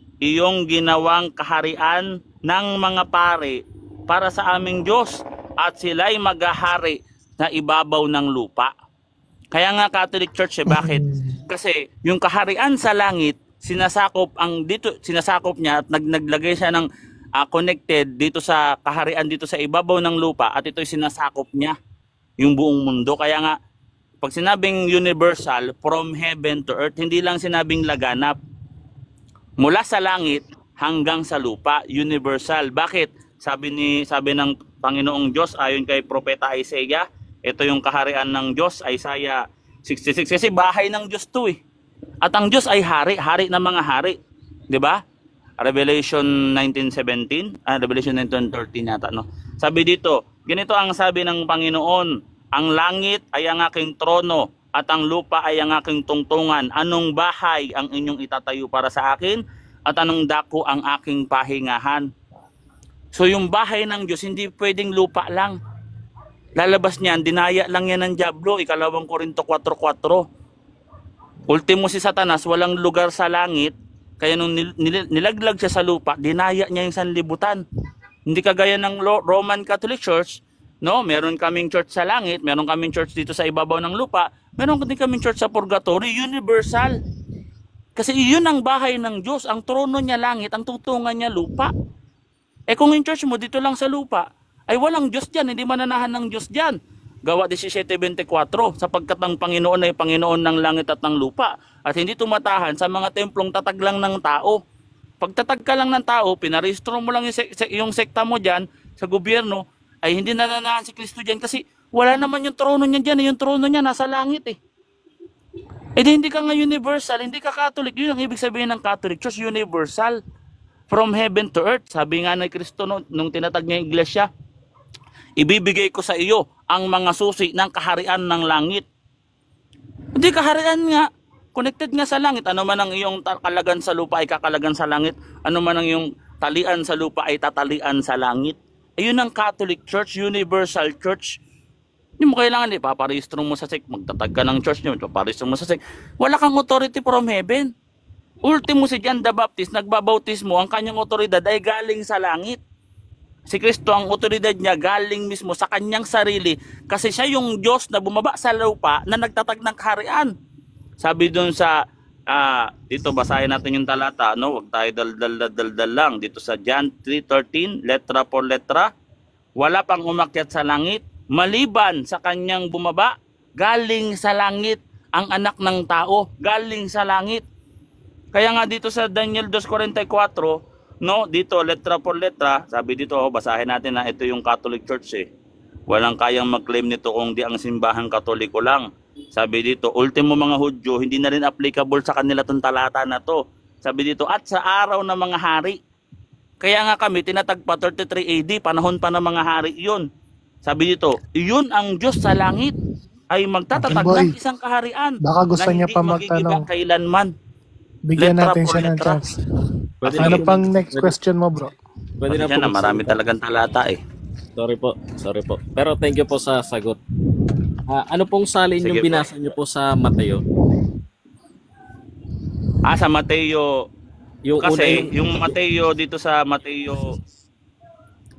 ginawang kaharian ng mga pare para sa aming Diyos at sila'y maghahari na ibabaw ng lupa. Kaya nga Catholic Church, bakit? Kasi yung kaharian sa langit, sinasakop niya at naglagay siya ng connected dito sa kaharian dito sa ibabaw ng lupa at ito'y sinasakop niya yung buong mundo. Kaya nga pag sinabing universal, from heaven to earth, hindi lang sinabing laganap. Mula sa langit hanggang sa lupa, universal. Bakit? Sabi ng Panginoong Diyos ayon kay Propeta Isaiah, ito yung kaharian ng Diyos, Isaiah 66. Kasi bahay ng Diyos to eh. At ang Diyos ay hari ng mga hari. 'Di ba? Revelation 19:17, Revelation 19:13 yata, no? Sabi dito, ganito ang sabi ng Panginoon, ang langit ay ang aking trono at ang lupa ay ang aking tungtungan. Anong bahay ang inyong itatayo para sa akin? At anong dako ang aking pahingahan? So yung bahay ng Diyos, hindi pwedeng lupa lang. Lalabas niyan, dinaya lang yan ng Diablo, 2 Korinto 4:4. Ultimo si Satanas, walang lugar sa langit, kaya nung nilaglag siya sa lupa, dinaya niya yung sanlibutan. Hindi kagaya ng Roman Catholic Church No, meron kaming church sa langit, meron kaming church dito sa ibabaw ng lupa, meron din kaming church sa purgatory, universal. Kasi iyon ang bahay ng Diyos, ang trono niya langit, ang tutungan niya lupa. Eh kung yung church mo dito lang sa lupa, ay walang Diyos diyan, hindi mananahan ng Diyos diyan. Gawa 17:24, sapagkat ang Panginoon ay Panginoon ng langit at ng lupa, at hindi tumatahan sa mga templong tatag lang ng tao. Pag tatag ka lang ng tao, pinarehistro mo lang yung sekta mo diyan sa gobyerno, ay hindi nananahan si Kristo diyan kasi wala naman yung trono niya diyan, yung trono niya nasa langit eh. Eh di hindi ka nga universal, hindi ka Catholic. Yun ang ibig sabihin ng Catholic Church, universal. From heaven to earth. Sabi nga ni Kristo nung tinatag niya yung iglesia, ibibigay ko sa iyo ang mga susi ng kaharian ng langit. Hindi kaharian nga. Connected nga sa langit. Ano man ang iyong kalagan sa lupa ay kakalagan sa langit. Ano man ang iyong talian sa lupa ay tatalian sa langit. Ayun ang Catholic Church, universal church. Hindi mo kailangan paparehistro mo sa SEC, magtatag ka ng church nyo, paparehistro mo sa SEC. Wala kang authority from heaven. Ultimo si John the Baptist, nagbabautismo, ang kanyang otoridad ay galing sa langit. Si Kristo, ang otoridad niya galing mismo sa kanyang sarili kasi siya yung Diyos na bumaba sa lupa na nagtatag ng kaharian. Sabi dun sa, dito basahin natin yung talata, no? Huwag tayo dal lang. Dito sa John 3:13, letra por letra, wala pang umakyat sa langit, maliban sa kanyang bumaba, galing sa langit ang anak ng tao, galing sa langit. Kaya nga dito sa Daniel 2:44, no, dito letra por letra, sabi dito, basahin natin na ito yung Catholic Church eh. Walang kayang mag-claim nito kung di ang simbahang Katoliko lang. Sabi dito, ultimo mga Hudyo, hindi na rin applicable sa kanila tong talata na to. Sabi dito, at sa araw ng mga hari. Kaya nga kami tinatagpa 33 AD, panahon pa ng mga hari yun. Sabi dito, iyon ang Diyos sa langit ay magtatatag ng isang kaharian. Baka gusto niya pa Na magtanong. hindi kailanman. Bigyan natin siya ng chance. Ano pang next question mo, bro? Pwede na po. Marami talagang talata eh. Sorry po. Pero thank you po sa sagot. Ano pong salin yung binasa niyo po sa Mateo? Sa Mateo. Kasi una yung Mateo dito sa Mateo,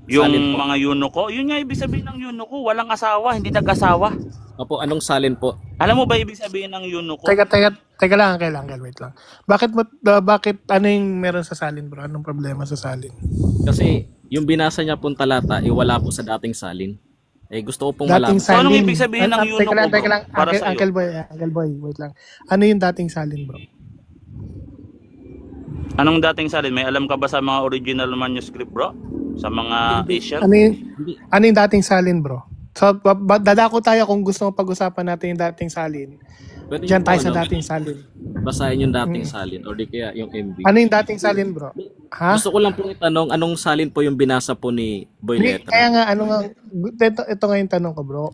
yung mga eunuko, yun nga ibig sabihin ng eunuko, walang asawa, hindi nag-asawa. Opo, anong salin po? Alam mo ba ibig sabihin ng eunuko? Teka lang, wait lang. Bakit ano yung meron sa salin, bro? Anong problema sa salin? Kasi yung binasa niya pong talata, wala po sa dating salin. Gusto ko pong malaman. So anong ibig sabihin ng eunuko? Teka lang, Uncle Boy, wait lang. Ano yung dating salin, bro? Anong dating salin? May alam ka ba sa mga original manuscript, bro? Sa mga Asian? Ano yung dating salin, bro? So, dadako tayo kung gusto mo pag-usapan natin yung dating salin. Diyan tayo sa dating salin. Basahin yung dating salin or di kaya yung MB. Ano yung dating salin, bro? Ha? Gusto ko lang pong itanong, anong salin po yung binasa po ni Boy Letra? Kaya nga, ito nga yung tanong ko, bro.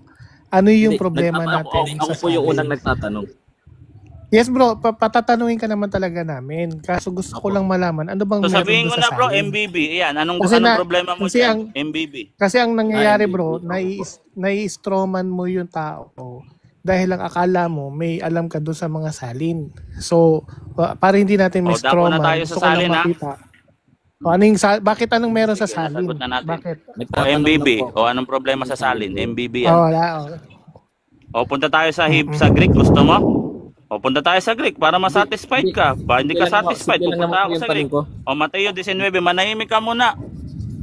Ano yung problema natin Ako po yung unang nagtatanong. Yes, bro. Patatanungin ka naman talaga namin. Kaso gusto ko lang malaman, ano bang so, meron sabihin ko na, bro, salin? MBB. Ayan, anong problema mo dyan? MBB. Kasi ang nangyayari, bro, nai-strawman mo yung tao dahil lang akala mo may alam ka doon sa mga salin. So, para hindi natin may strawman, gusto ko lang makita. Bakit anong meron sa salin? Bakit? O MBB. O anong problema sa salin? MBB yan. O punta tayo sa Greek. Gusto mo? O punta tayo sa Greek para masatisfied ka. Ba hindi ka satisfied, pupunta ako sa Greek. O Mateo 19, manahimik ka muna.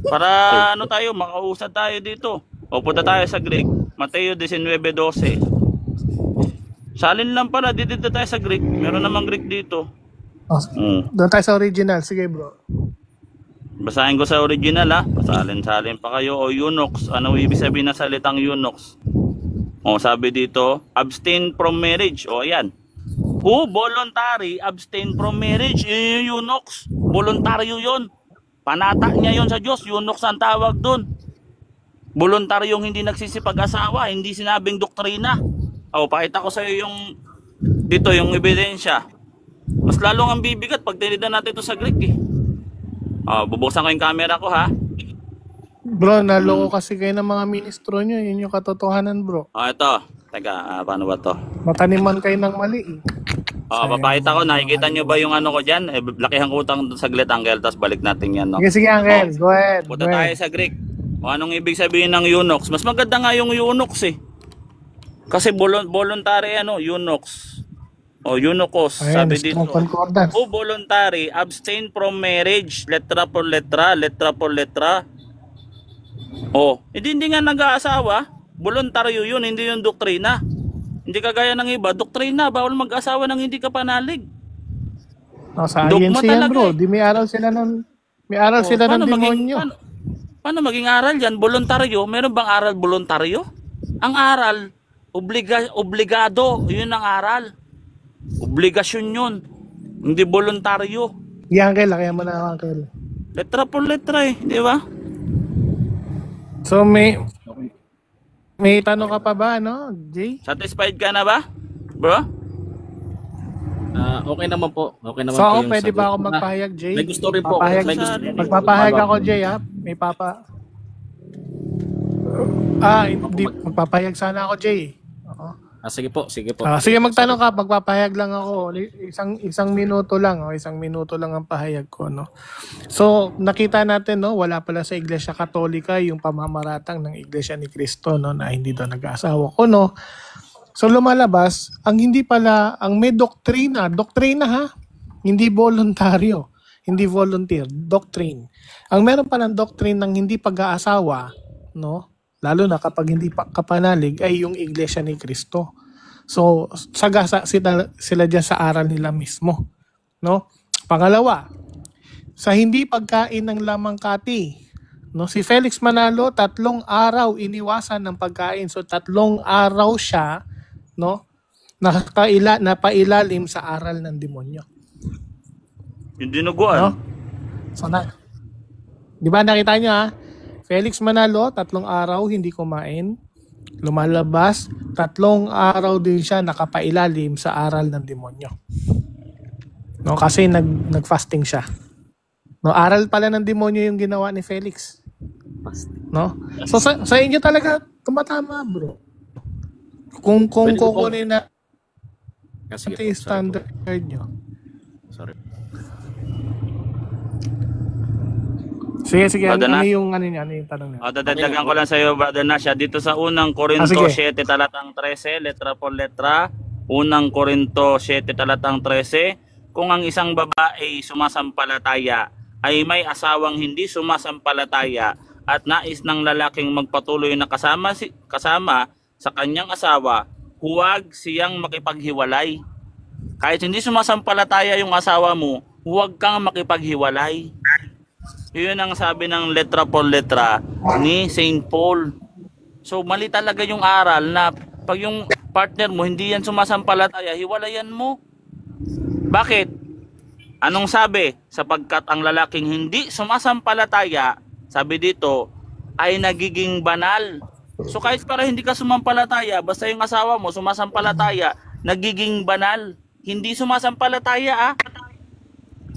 Para makausad tayo dito. O punta tayo sa Greek. Mateo 19:12. Salin lang pala, dito tayo sa Greek. Meron namang Greek dito. Doon tayo sa original. Sige, bro. Basahin ko sa original ha. Pasalin-salin pa kayo. O eunuchs. Ano ibig sabihin na salitang eunuchs? O sabi dito, abstain from marriage. O ayan. Who voluntary abstain from marriage? Eunuchs. Voluntaryo yun. Panata niya yun sa Diyos. Eunuchs ang tawag dun. Voluntaryong hindi nagsisipag-asawa. Hindi sinabing doktrina. O pakita ko sa iyo yung dito yung ebidensya. Mas lalong ang bibigat pag tinidan natin ito sa Greek eh. Bubuksan ko yung camera ko ha. Bro, naloko kasi kayo ng mga ministro nyo. Yun yung katotohanan, bro. Ito. Teka, paano ba to? Mataniman kayo ng mali eh. Papakita ko. Nakikita nyo ba yung ano ko dyan? Lakihan ko utang saglit, Angel. Tapos balik natin yan. No? Sige, Angel. Go ahead. Punta tayo sa Greek. O anong ibig sabihin ng eunuchs? Mas maganda nga yung eunuchs eh. Kasi voluntary eunuchs. O eunuchos, Ayan, sabi strong dito. concordance. O voluntary, abstain from marriage, letra por letra, letra por letra. O, hindi nga nag-aasawa. Voluntaryo yun, hindi yung doktrina. Hindi kagaya ng iba, doktrina, bawal mag-asawa ng hindi ka panalig. Sa Dogma INC yan talaga bro, eh. di may aral sila ng demonyo. Paano maging aral yan? Voluntaryo? Meron bang aral voluntaryo? Ang aral, obligado. Yun ang aral. Obligasyon yun. Hindi voluntaryo. Yan kaya mo na Uncle. Letra por letra eh, di ba? So may tanong ka pa ba, no, Jay? Satisfied ka na ba, bro? Okay naman po. Okay naman So po ako, yung pwede sagot. ba ako magpahayag, Jay? May gusto rin po. Magpapahayag ako, Jay, ha? May papa... hindi. Magpapahayag sana ako, Jay. Sige po, sige po. Sige, magtanong ka. Magpapahayag lang ako. Isang minuto lang. Isang minuto lang ang pahayag ko, no? So, nakita natin, no? Wala pala sa Iglesia Katolika yung pamamaratang ng Iglesia ni Cristo, no? Na hindi daw nag-aasawa ko, no? So, lumalabas, ang may doktrina ha? Hindi voluntaryo. Hindi volunteer. Doctrine. Ang meron pa ng doctrine ng hindi pag-aasawa, no? Lalo na kapag hindi kapanalig, ay yung Iglesia ni Cristo. So, sagasa sila dyan sa aral nila mismo. No? Pangalawa, sa hindi pagkain ng lamang kati, no? Si Felix Manalo, 3 araw iniwasan ng pagkain. So, 3 araw siya, no? Napailalim sa aral ng demonyo. Yung dinuguan. No? So, di ba nakita niyo ha? Felix Manalo, 3 araw hindi kumain. Lumalabas, 3 araw din siya nakapailalim sa aral ng demonyo. No, kasi nag-fasting siya. No, aral pala ng demonyo yung ginawa ni Felix. No? So sa inyo talaga tumatama, bro. Kung kukunin na yung standard nyo. Sorry. Sige. Brother Ano Nash? yung tanong niya? Dadagdagan ko lang sa iyo, Brother Nash. Dito sa unang Korinto sige. 7 talatang 13, letra por letra. Unang Korinto 7 talatang 13. Kung ang isang babae sumasampalataya ay may asawang hindi sumasampalataya at nais ng lalaking magpatuloy na kasama sa kanyang asawa, huwag siyang makipaghiwalay. Kahit hindi sumasampalataya yung asawa mo, huwag kang makipaghiwalay. Yun ang sabi ng letra por letra ni St. Paul. So mali talaga yung aral na pag yung partner mo hindi yan sumasampalataya, hiwalayan mo. Bakit? Anong sabi? Sapagkat ang lalaking hindi sumasampalataya, sabi dito, ay nagiging banal. So kahit para hindi ka sumampalataya, basta yung asawa mo sumasampalataya, nagiging banal. Hindi sumasampalataya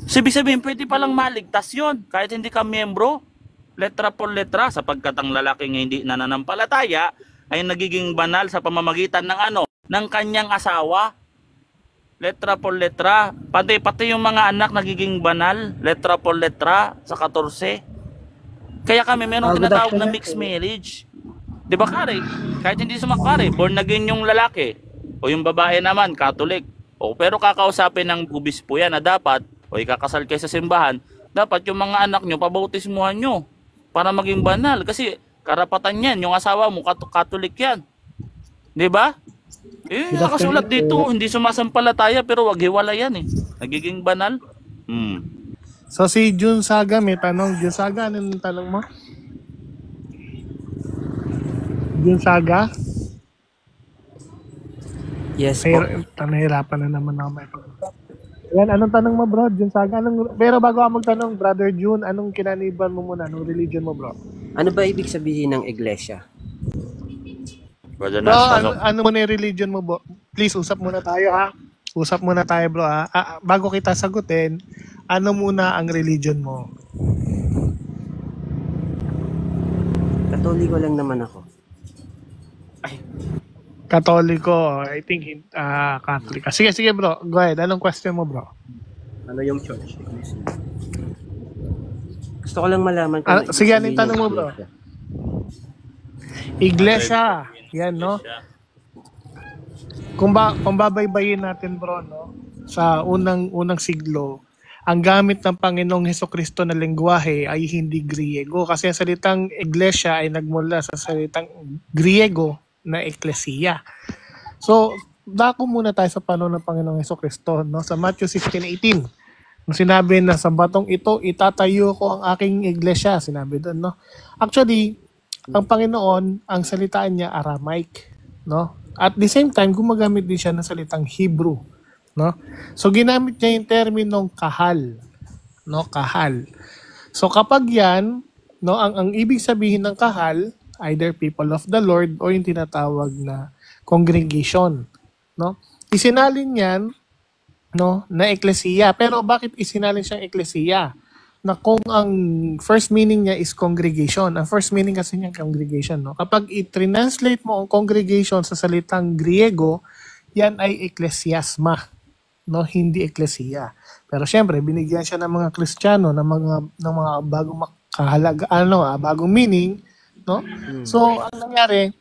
sabihin, pwede palang maligtas yun kahit hindi ka miyembro. Letra por letra, sapagkat ang lalaking hindi nananampalataya ay nagiging banal sa pamamagitan ng ng kanyang asawa. Letra por letra, pati yung mga anak nagiging banal. Letra por letra sa 14. Kaya kami meron tinatawag na mixed marriage. Di ba, Kare? Kahit hindi sumakare, born again yung lalaki o yung babae naman, Catholic. Pero kakausapin ng obispo yan na dapat o ikakasal kayo sa simbahan, dapat yung mga anak nyo, pabautismuhan nyo para maging banal. Kasi karapatan yan, yung asawa mo, Catholic yan. Diba? Nakasulat dito, hindi sumasampalataya pero wag hiwalay yan eh. Nagiging banal. So si Jun Saga may tanong. Jun Saga, anong tanong mo? Jun Saga? Yes po. Nahirapan na naman ako may pag-usap. Yan, anong tanong mo, bro? Jun Saga, pero bago ako magtanong, Brother Jun, anong kinaniban mo muna? Anong religion mo, bro? Ano ba ibig sabihin ng iglesia? Brother Bro, Nash, ano muna yung religion mo, bro? Please, usap muna tayo, ha? Usap muna tayo, bro, ha? Bago kita sagutin, ano muna ang religion mo? Katoliko lang naman ako. Katoliko, I think Catholic. Sige bro, go ahead. Anong question mo, bro? Ano yung church? Gusto ko lang malaman kung Sige, anong tanong mo, bro? Iglesia. Yan, no? Kung babaybayin natin, bro, no? Sa unang siglo, ang gamit ng Panginoong Hesukristo na lengguwahe ay hindi Griego. Kasi ang salitang iglesia ay nagmula sa salitang Griego na eklesiya. So, dako muna tayo sa panahon ng Panginoong Hesukristo, no? Sa Matthew 16:18. Nung sinabi na sa batong ito, itatayo ko ang aking iglesia. Sinabi doon, no? Actually, ang Panginoon, ang salitaan niya Aramaic, no? At the same time, gumagamit din siya ng salitang Hebrew, no? So ginamit niya yung terminong kahal, no? Kahal. So kapag yan, no, ang ibig sabihin ng kahal, either people of the Lord o yung tinatawag na congregation, no? Isinalin yan, no, na eklesiya. Pero bakit isinalin siyang eklesiya? Na kung ang first meaning niya is congregation. Ang first meaning kasi niya congregation, no? Kapag i-translate mo ang congregation sa salitang Griego, yan ay eklesiasma, no? Hindi eklesiya. Pero syempre, binigyan siya ng mga Kristiyano ng mga bagong kahalaga, bagong meaning, no? So, ang nangyari,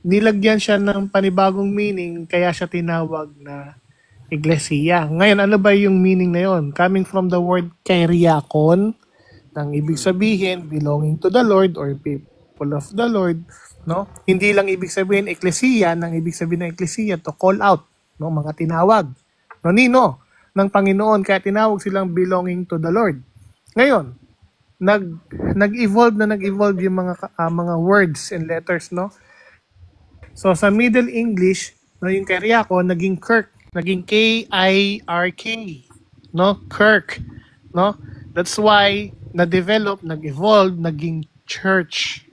nilagyan siya ng panibagong meaning, kaya siya tinawag na Iglesia. Ngayon, ano ba yung meaning na yon? Coming from the word kyriakon, nang ibig sabihin belonging to the Lord or people of the Lord, no? Hindi lang ibig sabihin eklesiya, nang ibig sabihin ng eklesiya to call out, no, mga tinawag. No, nino ng Panginoon, kaya tinawag silang belonging to the Lord. Ngayon, nag-evolve yung mga words and letters, no? So sa Middle English, no, yung kyriakon naging kirk, naging K-I-R-K, no? Kirk, no? That's why na-develop, nag-evolve, naging church.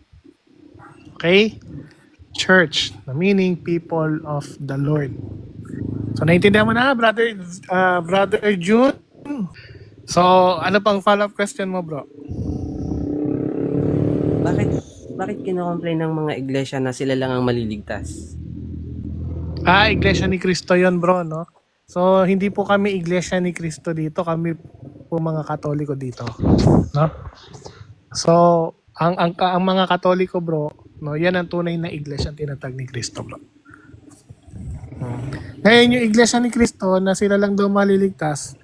Okay? Church, na meaning people of the Lord. So naintindihan mo na, brother June? So, ano pang follow-up question mo, bro? Bakit kino-complain ng mga iglesia na sila lang ang maliligtas? Iglesia ni Cristo yon, bro, no? So, hindi po kami iglesia ni Cristo dito. Kami po mga Katoliko dito, no? So, ang mga Katoliko, bro, no, yan ang tunay na iglesia tinatag ni Cristo, bro. Ngayon, yung iglesia ni Cristo na sila lang daw maliligtas,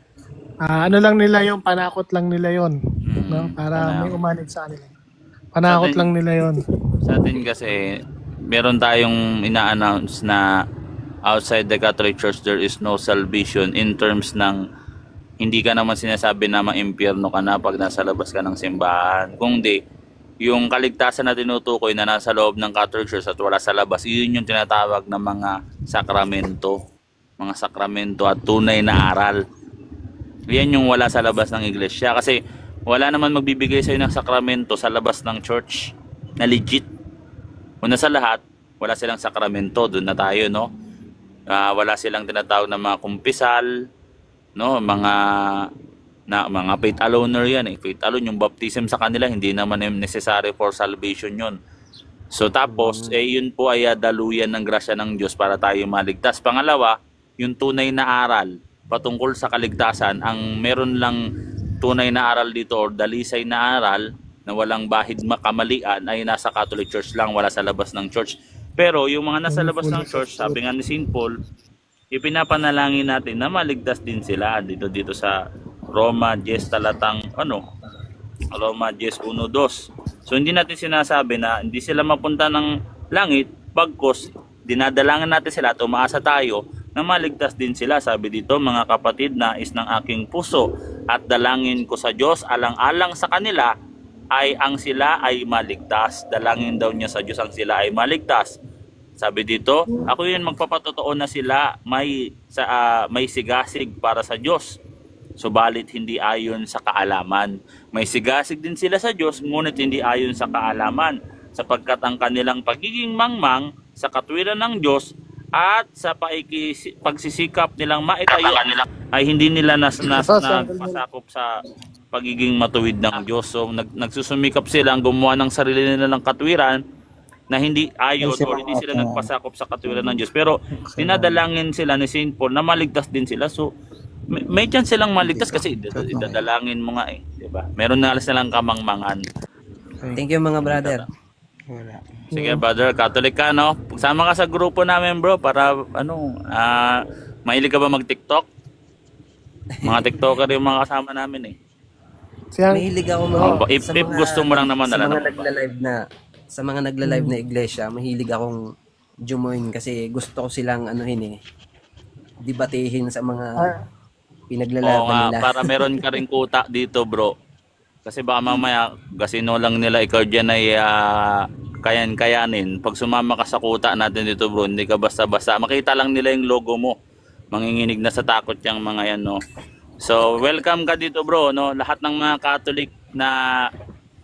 ano lang nila yon, panakot lang nila yon, no? Para may umanig sa kanila. Panakot lang nila yon. Sa atin kasi, meron tayong ina-announce na outside the Catholic Church there is no salvation in terms ng hindi ka naman sinasabi na ma-impyerno ka na pag nasa labas ka ng simbahan. Kung di, yung kaligtasan na tinutukoy na nasa loob ng Catholic Church at wala sa labas, yun yung tinatawag na mga sakramento. Mga sakramento at tunay na aral. Yan yung wala sa labas ng iglesia. Kasi wala naman magbibigay sa'yo ng sakramento sa labas ng church na legit. Una sa lahat, wala silang sakramento. Doon na tayo, no? Wala silang tinatawag na mga kumpisal, no? Mga faith aloner yan, eh. Faith alone, yung baptism sa kanila hindi naman necessary for salvation yun. So tapos yun po ay daluyan ng grasya ng Diyos para tayo maligtas. Pangalawa, yung tunay na aral patungkol sa kaligtasan, ang meron lang tunay na aral dito or dalisay na aral na walang bahid makamalian ay nasa Catholic Church lang, wala sa labas ng church. Pero yung mga nasa labas ng church, sabi nga ni St. Paul, ipinapanalangin natin na maligtas din sila dito sa Roma 10 talatang Roma 10:1-2. So hindi natin sinasabi na hindi sila mapunta ng langit, bagkus dinadalangan natin sila at umaasa tayo na maligtas din sila. Sabi dito, mga kapatid, nais ng aking puso at dalangin ko sa Diyos alang-alang sa kanila ay ang sila ay maligtas. Dalangin daw niya sa Diyos ang sila ay maligtas. Sabi dito, ako yun magpapatotoo na sila may sigasig para sa Diyos. Subalit hindi ayon sa kaalaman. May sigasig din sila sa Diyos, ngunit hindi ayon sa kaalaman, sapagkat ang kanilang pagiging mangmang sa katwiran ng Diyos at sa pagsisikap nilang maitayo ay hindi nila napasakop sa pagiging matuwid ng Diyos. So nagsusumikap sila ang gumawa ng sarili nila ng katwiran na hindi ayon o hindi sila nagpasakop sa katwiran ng Diyos. Pero dinadalangin sila ni St. Paul na maligtas din sila. So may chance silang maligtas kasi idadalangin mo nga, eh, di ba? Meron na silang kamangmangan. Thank you, mga brother. Wala. Sige, brother, Catholic ka, no? Sama ka sa grupo namin, bro, para, mahilig ka ba mag-TikTok? Mga TikToker yung mga kasama namin, eh. Mahilig ako If gusto mo lang naman, sa mga nagla-live na sa mga nagla-live na iglesia, mahilig akong join kasi gusto ko silang debatehin sa mga pinaglalaban nila. Para meron ka rin kuta dito, bro. Kasi baka mamaya, gasino lang nila ikaw dyan ay kayanin. Pag sumama ka sa kuta natin dito, bro, hindi ka basta-basta. Makita lang nila yung logo mo. Manginginig na sa takot yung mga yan, no? So, welcome ka dito, bro, no? Lahat ng mga Catholic na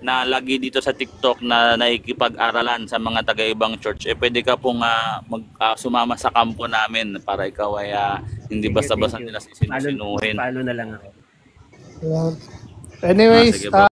lagi dito sa TikTok na naikipag-aralan sa mga taga-ibang church, pwede ka pong sumama sa kampo namin para ikaw ay hindi basta-basta nila sinusinuhin. Follow na lang ako. Anyways, sige, bro.